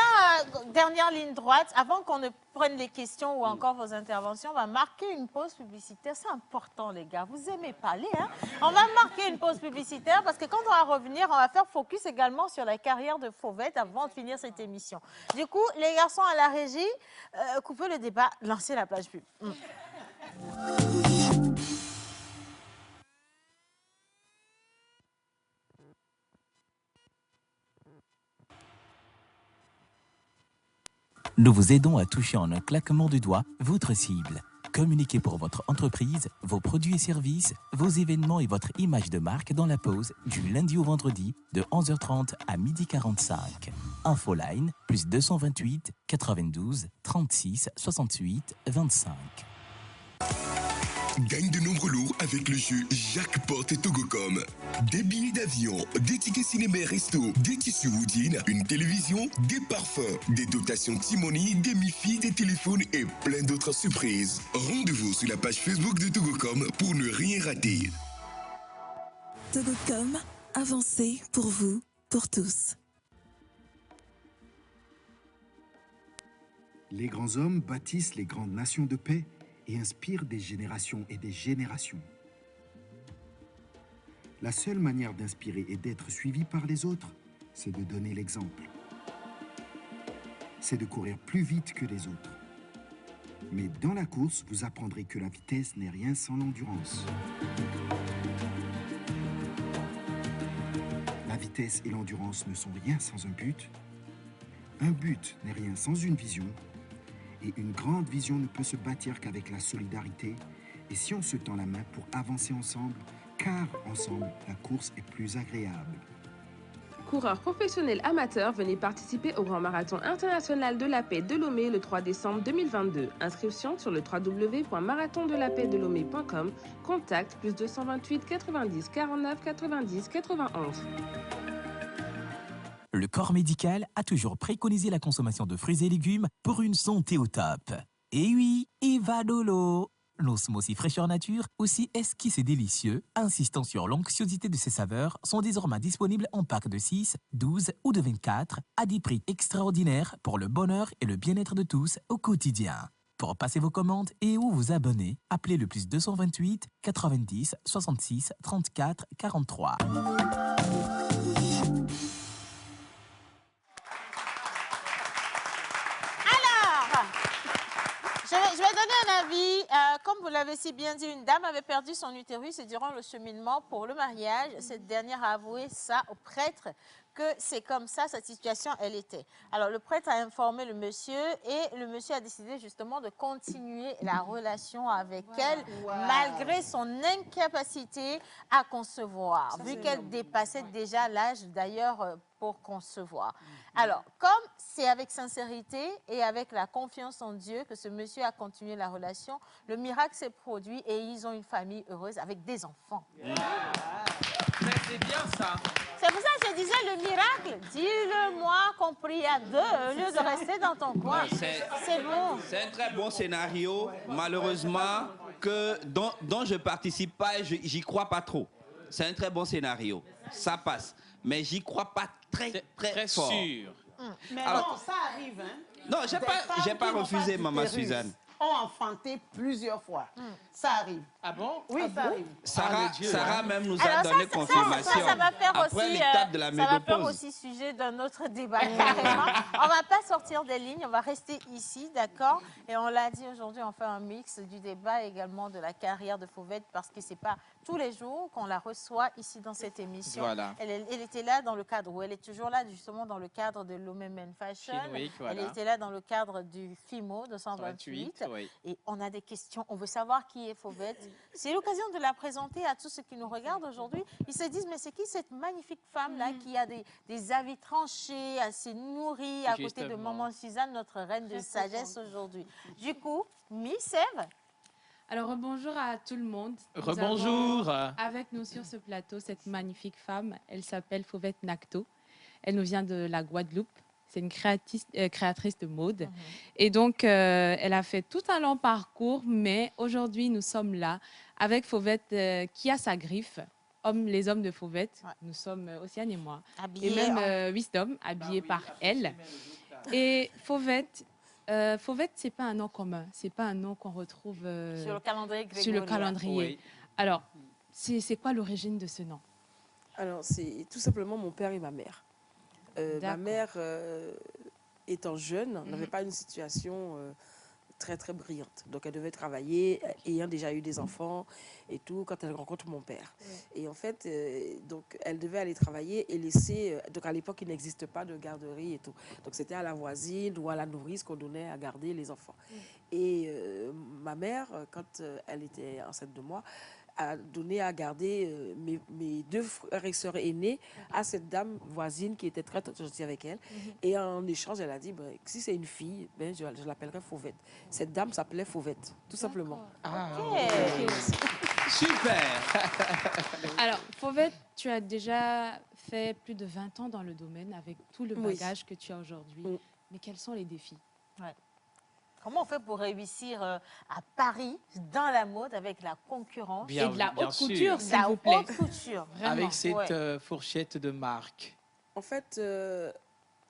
dernière ligne droite, avant qu'on ne prenne les questions ou encore vos interventions, on va marquer une pause publicitaire. C'est important, les gars. Vous aimez parler, hein? On va marquer une pause publicitaire parce que quand on va revenir, on va faire focus également sur la carrière de Fauvette avant de finir cette émission. Du coup, les garçons à la régie, coupez le débat, lancez la plage pub. Nous vous aidons à toucher en un claquement de doigts votre cible. Communiquez pour votre entreprise, vos produits et services, vos événements et votre image de marque dans la pause du lundi au vendredi de 11h30 à 12h45. Infoline plus 228 92 36 68 25. Gagne de nombreux lots avec le jeu Jackpot Togocom. Des billets d'avion, des tickets cinéma et resto, des tissus Woodin, une télévision, des parfums, des dotations Timoni, des mi-fi, des téléphones et plein d'autres surprises. Rendez-vous sur la page Facebook de Togocom pour ne rien rater. Togocom, avancez pour vous, pour tous. Les grands hommes bâtissent les grandes nations de paix et inspirent des générations et des générations. La seule manière d'inspirer et d'être suivi par les autres, c'est de donner l'exemple. C'est de courir plus vite que les autres. Mais dans la course, vous apprendrez que la vitesse n'est rien sans l'endurance. La vitesse et l'endurance ne sont rien sans un but. Un but n'est rien sans une vision. Et une grande vision ne peut se bâtir qu'avec la solidarité et si on se tend la main pour avancer ensemble, car ensemble, la course est plus agréable. Coureurs professionnels amateurs, venez participer au Grand Marathon international de la paix de Lomé le 3 décembre 2022. Inscription sur le www.marathondelapaixdelomé.com. Contact plus 228 90 49 90 91. Le corps médical a toujours préconisé la consommation de fruits et légumes pour une santé au top. Et oui, Eva Dolo. Nos smoothies fraîcheur nature, aussi esquisses et délicieux, insistant sur l'onctuosité de ses saveurs, sont désormais disponibles en packs de 6, 12 ou de 24 à des prix extraordinaires pour le bonheur et le bien-être de tous au quotidien. Pour passer vos commandes et ou vous abonner, appelez le plus 228 90 66 34 43. Je vais donner un avis. Comme vous l'avez si bien dit, une dame avait perdu son utérus et durant le cheminement pour le mariage, cette dernière a avoué ça au prêtre, que c'est comme ça, sa situation, elle était. Alors, le prêtre a informé le monsieur et le monsieur a décidé justement de continuer la relation avec elle, malgré son incapacité à concevoir, vu qu'elle dépassait déjà l'âge d'ailleurs pour concevoir. Alors, comme c'est avec sincérité et avec la confiance en Dieu que ce monsieur a continué la relation, le miracle s'est produit et ils ont une famille heureuse avec des enfants. C'est bien ça. C'est pour ça que je disais le miracle. Dis-le-moi qu'on prie à deux au lieu de rester dans ton coin. C'est bon. C'est un très bon scénario, malheureusement, dont je ne participe pas et j'y crois pas trop. C'est un très bon scénario. Ça passe. Mais j'y crois pas très fort. sûr. Mais Alors, non, ça arrive. Hein. Non, j'ai pas refusé, Maman Suzanne. Ont enfanté plusieurs fois. Ça arrive. Ah bon? Oui, ça arrive. Sarah même nous a donné confirmation. Ça va faire après aussi, l'étape de la ça va faire ménopause. aussi sujet d'un autre débat. Carrément. On ne va pas sortir des lignes, on va rester ici, d'accord? Et on l'a dit aujourd'hui, on fait un mix du débat et également de la carrière de Fauvette parce que ce n'est pas tous les jours qu'on la reçoit ici dans cette émission. Voilà. Elle était là dans le cadre, ou elle est toujours là justement dans le cadre de Lomé Men Fashion. Week, voilà. Elle était là dans le cadre du FIMO 228. Oui. Et on a des questions, on veut savoir qui est Fauvette. C'est l'occasion de la présenter à tous ceux qui nous regardent aujourd'hui. Ils se disent, mais c'est qui cette magnifique femme-là qui a des avis tranchés, assez nourris, à côté de Maman Suzanne, notre reine de sagesse aujourd'hui. Du coup, Miss Eve. Alors, bonjour à tout le monde. Rebonjour. Avec nous sur ce plateau, cette magnifique femme, elle s'appelle Fauvette Nacto. Elle nous vient de la Guadeloupe. C'est une créatrice de mode. Et donc, elle a fait tout un long parcours, mais aujourd'hui, nous sommes là avec Fauvette qui a sa griffe. Les hommes de Fauvette, nous sommes Océane et moi, Habillés et même Wisdom, habillés par elle. Et Fauvette, c'est pas un nom commun, c'est pas un nom qu'on retrouve sur le calendrier grégorien. sur le calendrier. Oui. Alors, c'est quoi l'origine de ce nom? Alors, c'est tout simplement mon père et ma mère. Ma mère, étant jeune, n'avait pas une situation très, très brillante. Donc, elle devait travailler, ayant déjà eu des enfants et tout, quand elle rencontre mon père. Et en fait, donc, elle devait aller travailler et laisser... donc, à l'époque, il n'existe pas de garderie et tout. Donc, c'était à la voisine ou à la nourrice qu'on donnait à garder les enfants. Et ma mère, quand elle était enceinte de moi, a donné à garder mes deux frères et sœurs aînés à cette dame voisine qui était très gentille avec elle. Et en échange, elle a dit, ben, si c'est une fille, ben, je l'appellerai Fauvette. Cette dame s'appelait Fauvette, tout simplement. Super. Alors, Fauvette, tu as déjà fait plus de 20 ans dans le domaine avec tout le bagage que tu as aujourd'hui. Mais quels sont les défis? Comment on fait pour réussir à Paris, dans la mode, avec la concurrence Bien, et de la bien haute sûr. couture, s'il vous plaît. La haute couture, vraiment. Avec cette fourchette de marque. En fait,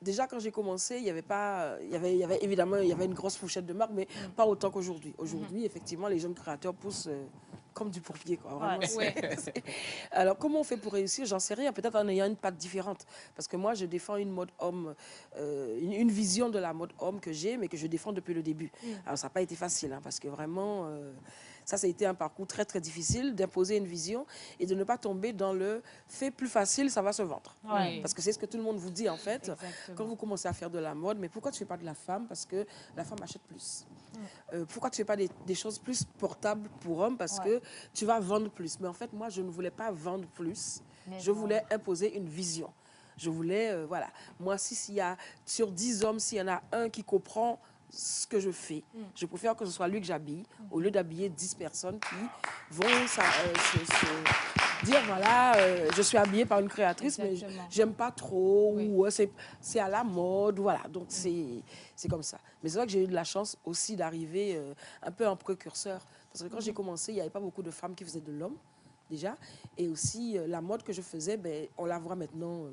déjà quand j'ai commencé, il y avait évidemment une grosse fourchette de marque, mais pas autant qu'aujourd'hui. Aujourd'hui, effectivement, les jeunes créateurs poussent comme du pourpier, quoi. Vraiment, Alors, comment on fait pour réussir? J'en sais rien. Peut-être en ayant une patte différente. Parce que moi, je défends une mode homme, une vision de la mode homme que j'ai, mais que je défends depuis le début. Alors, ça n'a pas été facile, hein, parce que vraiment, ça a été un parcours très, très difficile d'imposer une vision et de ne pas tomber dans le fait plus facile, ça va se vendre. Parce que c'est ce que tout le monde vous dit, en fait, quand vous commencez à faire de la mode. Mais pourquoi tu ne fais pas de la femme? Parce que la femme achète plus. Pourquoi tu ne fais pas des choses plus portables pour hommes? Parce que tu vas vendre plus. Mais en fait, moi, je ne voulais pas vendre plus. Je voulais imposer une vision. Je voulais, voilà. Moi, s'il y a sur 10 hommes, s'il y en a un qui comprend ce que je fais, je préfère que ce soit lui que j'habille, au lieu d'habiller 10 personnes qui vont dire, voilà, je suis habillée par une créatrice, mais j'aime pas trop, ou c'est à la mode, voilà. Donc, c'est comme ça. Mais c'est vrai que j'ai eu de la chance aussi d'arriver un peu en précurseur. Parce que quand j'ai commencé, il n'y avait pas beaucoup de femmes qui faisaient de l'homme, déjà. Et aussi, la mode que je faisais, ben, on la voit maintenant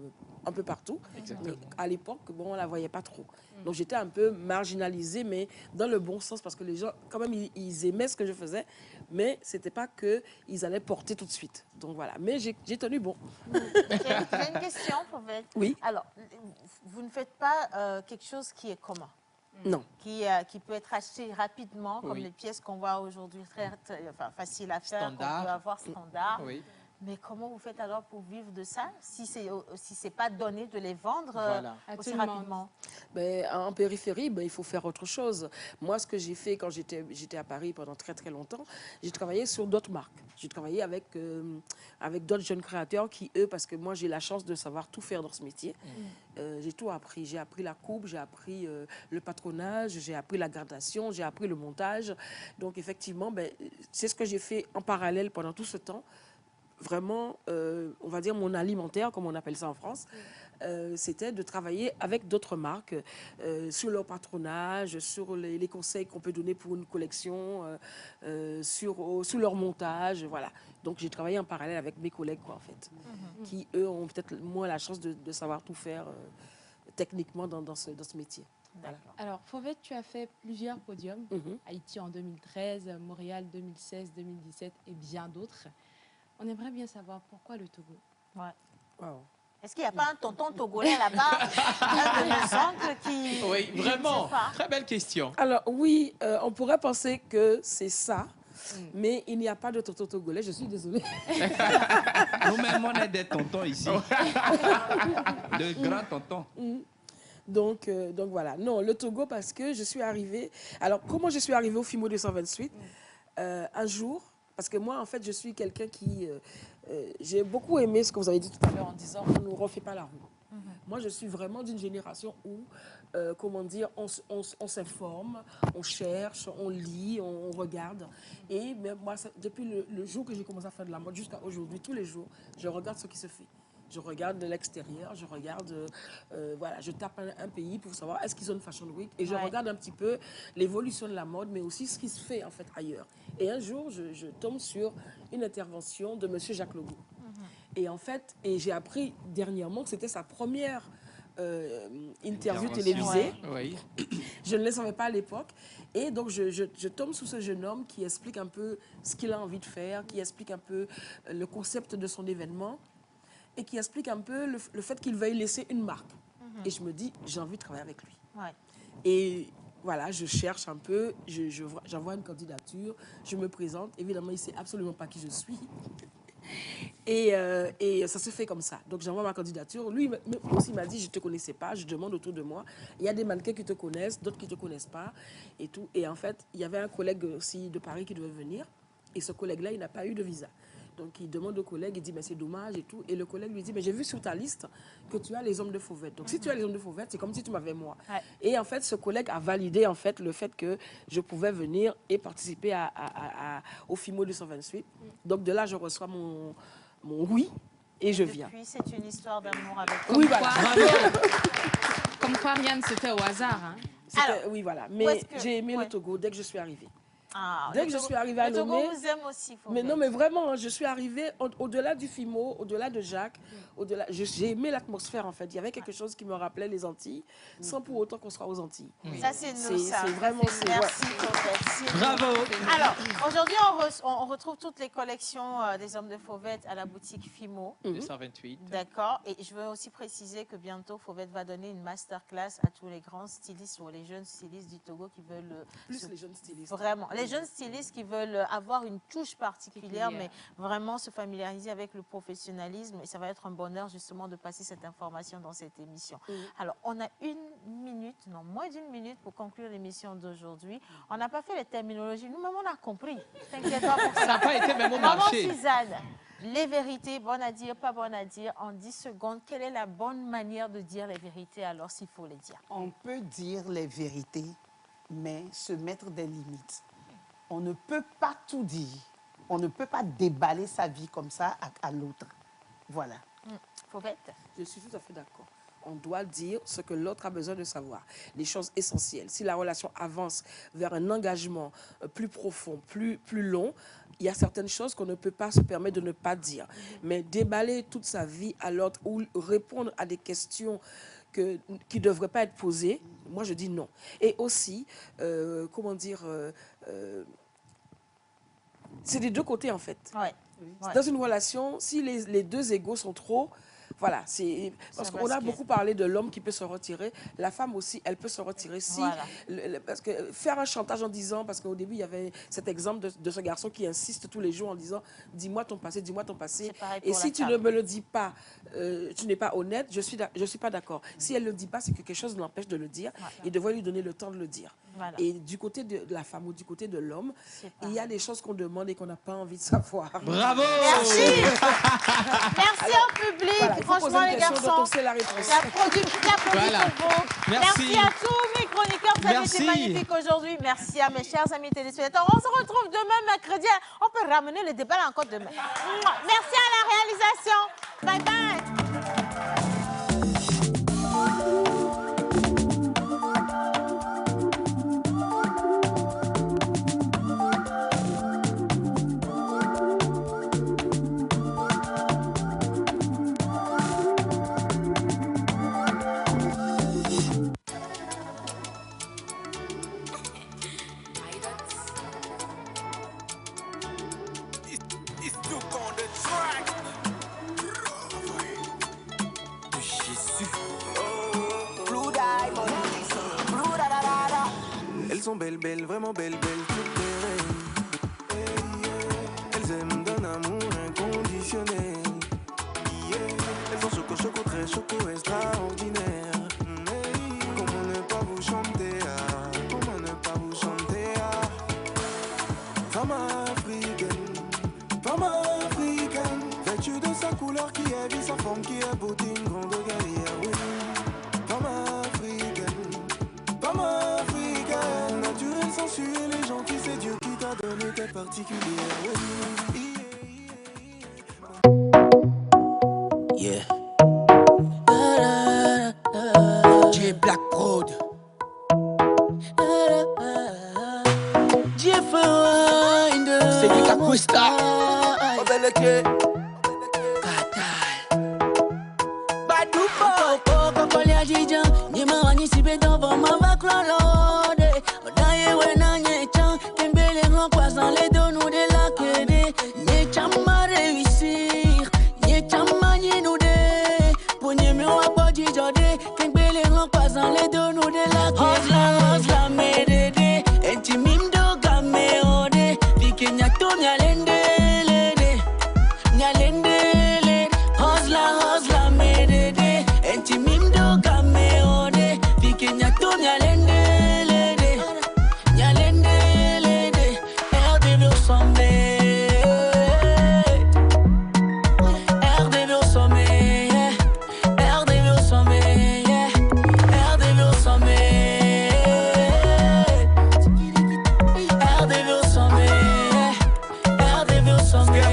un peu partout. Mais à l'époque, bon, on ne la voyait pas trop. Donc, j'étais un peu marginalisée, mais dans le bon sens, parce que les gens, quand même, ils aimaient ce que je faisais, mais ce n'était pas qu'ils allaient porter tout de suite. Donc, voilà. Mais j'ai tenu bon. J'ai une question, Fauvette. Oui. Alors, vous ne faites pas quelque chose qui est commun? Non. Qui peut être acheté rapidement, comme les pièces qu'on voit aujourd'hui, très facile à faire, qu'on peut avoir standard. Mais comment vous faites alors pour vivre de ça, si c'est pas donné de les vendre aussi rapidement? Ben, en périphérie, ben, il faut faire autre chose. Moi, ce que j'ai fait quand j'étais à Paris pendant très, très longtemps, j'ai travaillé sur d'autres marques. J'ai travaillé avec d'autres jeunes créateurs qui, eux, parce que moi, j'ai la chance de savoir tout faire dans ce métier. J'ai tout appris. J'ai appris la coupe, j'ai appris le patronage, j'ai appris la gradation, j'ai appris le montage. Donc, effectivement, ben, c'est ce que j'ai fait en parallèle pendant tout ce temps. Vraiment, on va dire mon alimentaire, comme on appelle ça en France, c'était de travailler avec d'autres marques sur leur patronage, sur les conseils qu'on peut donner pour une collection, sur leur montage, voilà. Donc, j'ai travaillé en parallèle avec mes collègues, quoi, en fait, qui, eux, ont peut-être moins la chance de savoir tout faire techniquement dans ce métier. Voilà. Alors, Fauvette, tu as fait plusieurs podiums. Haïti en 2013, Montréal 2016, 2017 et bien d'autres. On aimerait bien savoir pourquoi le Togo. Est-ce qu'il n'y a pas un tonton togolais là-bas, un de mes oncles qui... Oui, vraiment, très belle question. Alors oui, on pourrait penser que c'est ça, mais il n'y a pas de tonton togolais, je suis désolée. Nous-mêmes, on est des tontons ici. De grands tontons. Donc voilà. Non, le Togo, parce que je suis arrivée... Alors, comment je suis arrivée au FIMO 228 un jour, parce que moi, en fait, je suis quelqu'un qui... j'ai beaucoup aimé ce que vous avez dit tout à l'heure en disant on ne refait pas la roue. Moi, je suis vraiment d'une génération où, comment dire, on s'informe, on cherche, on lit, on regarde. Et mais moi, depuis le jour que j'ai commencé à faire de la mode jusqu'à aujourd'hui, tous les jours, je regarde ce qui se fait. Je regarde de l'extérieur, je regarde, voilà, je tape un pays pour savoir est-ce qu'ils ont une Fashion Week et je regarde un petit peu l'évolution de la mode, mais aussi ce qui se fait en fait ailleurs. Et un jour, je tombe sur une intervention de Monsieur Jacques Legault. Et en fait, j'ai appris dernièrement que c'était sa première interview télévisée. Oui. Je ne le savais pas à l'époque. Et donc, je tombe sous ce jeune homme qui explique un peu ce qu'il a envie de faire, qui explique un peu le concept de son événement et qui explique un peu le fait qu'il veuille laisser une marque. Et je me dis, j'ai envie de travailler avec lui. Et voilà, je cherche un peu, j'envoie une candidature, je me présente. Évidemment, il ne sait absolument pas qui je suis. Et ça se fait comme ça. Donc, j'envoie ma candidature. Lui aussi m'a dit, je ne te connaissais pas, je demande autour de moi. Il y a des mannequins qui te connaissent, d'autres qui ne te connaissent pas. Et tout. Et en fait, il y avait un collègue aussi de Paris qui devait venir. Et ce collègue-là, il n'a pas eu de visa. Donc, il demande au collègue, il dit, mais c'est dommage et tout. Et le collègue lui dit, mais j'ai vu sur ta liste que tu as les hommes de Fauvette. Donc, si tu as les hommes de Fauvette, c'est comme si tu m'avais moi. Et en fait, ce collègue a validé en fait, le fait que je pouvais venir et participer au FIMO 228. Donc, de là, je reçois mon oui et je viens. Puis, c'est une histoire d'amour avec toi. Oui, voilà. Comme quoi, rien ne se fait au hasard. Hein. Oui, voilà. Mais j'ai aimé le Togo dès que je suis arrivée. Dès que je suis arrivée à Lomé, vous aime aussi, mais non, mais vraiment, je suis arrivée au-delà du FIMO, au-delà de Jacques, j'ai aimé l'atmosphère en fait. Il y avait quelque chose qui me rappelait les Antilles, sans pour autant qu'on soit aux Antilles. Ça, c'est nous, ça. C'est vraiment... Merci, Fauvette. Bravo. Alors, aujourd'hui, on retrouve toutes les collections des hommes de Fauvette à la boutique FIMO. 228. D'accord. Et je veux aussi préciser que bientôt, Fauvette va donner une masterclass à tous les grands stylistes ou les jeunes stylistes du Togo qui veulent... Plus les jeunes stylistes. Vraiment. Les jeunes stylistes qui veulent avoir une touche particulière, mais vraiment se familiariser avec le professionnalisme. Et ça va être un bonheur justement de passer cette information dans cette émission. Alors, on a moins d'une minute pour conclure l'émission d'aujourd'hui. On n'a pas fait les terminologies. Nous-mêmes, on a compris. T'inquiète pas pour ça. Ça n'a pas été même au marché. Suzanne, les vérités, bonnes à dire, pas bonnes à dire, en 10 secondes, quelle est la bonne manière de dire les vérités alors s'il faut les dire? On peut dire les vérités, mais se mettre des limites. On ne peut pas tout dire. On ne peut pas déballer sa vie comme ça à l'autre. Voilà. Fauvette? Je suis tout à fait d'accord. On doit dire ce que l'autre a besoin de savoir, les choses essentielles. Si la relation avance vers un engagement plus profond, plus long, il y a certaines choses qu'on ne peut pas se permettre de ne pas dire. Mais déballer toute sa vie à l'autre ou répondre à des questions qui ne devraient pas être posées, moi je dis non. Et aussi, comment dire, c'est des deux côtés en fait. Dans une relation, si les deux égos sont trop... Voilà, parce qu'on a beaucoup parlé de l'homme qui peut se retirer. La femme aussi, elle peut se retirer. Si, parce que faire un chantage en disant, parce qu'au début, il y avait cet exemple de ce garçon qui insiste tous les jours en disant « dis-moi ton passé, dis-moi ton passé ». Et si tu ne me le dis pas, tu n'es pas honnête, je suis pas d'accord. Si elle ne le dit pas, c'est que quelque chose l'empêche de le dire et devrait lui donner le temps de le dire. Et du côté de la femme ou du côté de l'homme, il y a des choses qu'on demande et qu'on n'a pas envie de savoir. Bravo. Merci. Merci au public. Voilà, franchement, les garçons, la réponse. Voilà. Merci à tous mes chroniqueurs. Vous avez été magnifiques aujourd'hui. Merci à mes chers amis téléspectateurs. On se retrouve demain, mercredi. On peut ramener le débat là encore demain. Merci à la réalisation. Bye bye. Elles sont belles, belles, vraiment belles, belles, toutes les reines. Elles aiment d'un amour inconditionnel. Elles sont choco, choco, très choco, extraordinaire. Comment ne pas vous chanter, comment ne pas vous chanter, Femme africaine, vêtue de sa couleur qui est vie, sa forme qui est beauté, une grande guerrière, oui. Femme africaine, naturelle, sensuelle et gentille, c'est Dieu qui t'a donné tes particulières, oui. Yeah. Gusta. Obeleke. Badupo. Kokolia jijan. Nyema wani sibe dovo mama klolode. Odaye wena nyechan. Kembele remplaçant les deux nous de la quede. Nyechan ma réussir. Nyechan ma nyinoude. Pour nyeme wapa jijode. Kembele remplaçant les deux nous de la quede. Hosla medede. Enti mimdo game ode. Vike nyato nyalende lede. Nyalende lede. Hosla medede. Enti mimdo game ode. Vike nyato nyalende lede. Nyalende lede. RDV au sommet. RDV au sommet. RDV au sommet. RDV au sommet. RDV au sommet. RDV au sommet.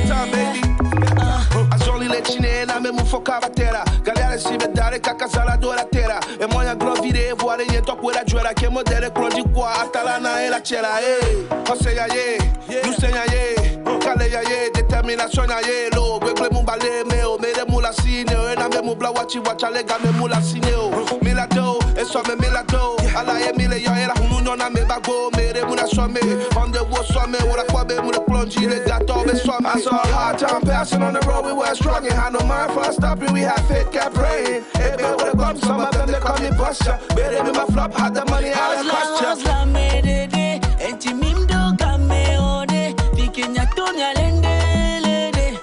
Azoli le chine na memu foka batera. Galera si bedare kakazala do la terra. E moya glovire voare nie to quella giora che modere clodi qua atalana e la cera e. Oseya ye, nuseya ye, kaleya ye, determination ya ye lo. Gbegle mu bale me o mere mu la sine o na memu bla wachi wacha le ga memu la sine o. Milado, e so me milado. Ala ye mile yo era hunu no na me bago mere mu na so me. On the wo so me ora kwa be mu le plongi le gato be so me. I saw a hard time passing on the road, we were struggling. Had no mind for stopping, we had faith, kept praying. Hey, baby, with a bump, some of them they call me Buster. Better than my flop, had the money, had a cost ya. Hosla medede. Enti mimdo game ode. Vike nyato nyalende lede.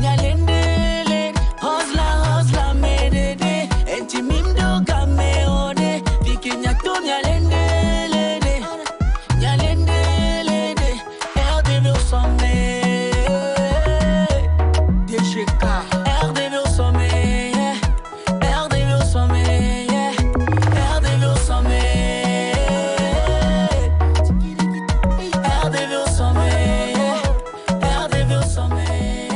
Nyalende lede. Hosla medede. Enti mimdo game ode. Vike nyato nyalende lede. Nyalende lede. RDV au sommet. DGK. RDV au sommet. RDV au sommet. RDV au sommet. RDV au sommet. RDV au sommet.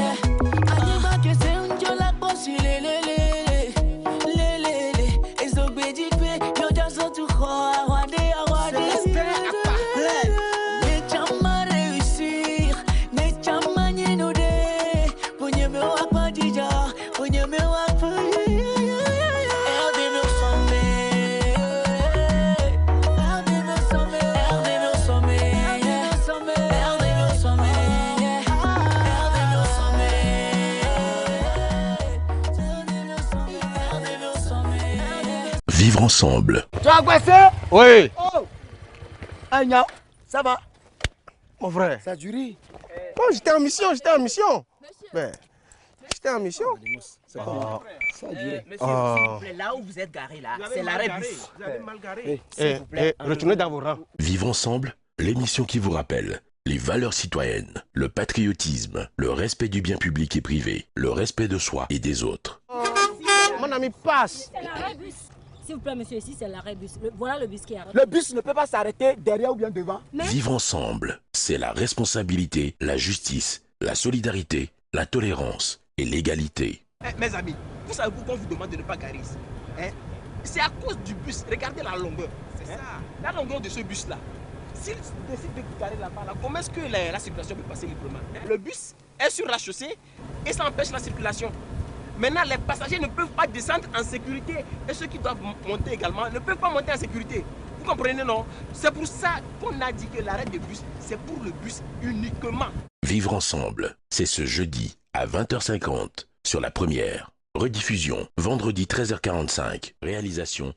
Anima que c'est un dieu la bosse, lele. Ezogbe dikwe, yo jaso tu kho, awade. Nechama réussir, nechama nyinoude. Punyeme wapa dija, punyeme wapa. RDV au sommet. RDV au sommet. RDV au sommet. RDV au sommet. RDV au sommet. Vivre ensemble. Tu as agressé? Oui. Oh. Agna, ça va? Mon frère. Ça a duré. Bon, j'étais en mission. Ben, j'étais en mission. C'est comment? Ça a duré. Monsieur, s'il vous plaît, là où vous êtes garé, là, c'est l'arrêt bus. Vous avez mal garé. S'il vous plaît, retournez dans vos rangs. Vivre ensemble, l'émission qui vous rappelle les valeurs citoyennes, le patriotisme, le respect du bien public et privé, le respect de soi et des autres. Mon ami, passe. C'est l'arrêt bus. S'il vous plaît, monsieur, ici, c'est l'arrêt bus. Voilà le bus qui arrête. Le bus ne peut pas s'arrêter derrière ou bien devant. Vivre ensemble, c'est la responsabilité, la justice, la solidarité, la tolérance et l'égalité. Mes amis, vous savez pourquoi on vous demande de ne pas garer ici, hein? C'est à cause du bus. Regardez la longueur. C'est ça. La longueur de ce bus-là. S'il décide de garer là-bas, comment est-ce que la circulation peut passer librement, hein? Le bus est sur la chaussée et ça empêche la circulation. Maintenant, les passagers ne peuvent pas descendre en sécurité et ceux qui doivent monter également ne peuvent pas monter en sécurité. Vous comprenez, non? C'est pour ça qu'on a dit que l'arrêt de bus, c'est pour le bus uniquement. Vivre ensemble, c'est ce jeudi à 20h50 sur La Première. Rediffusion vendredi 13h45. Réalisation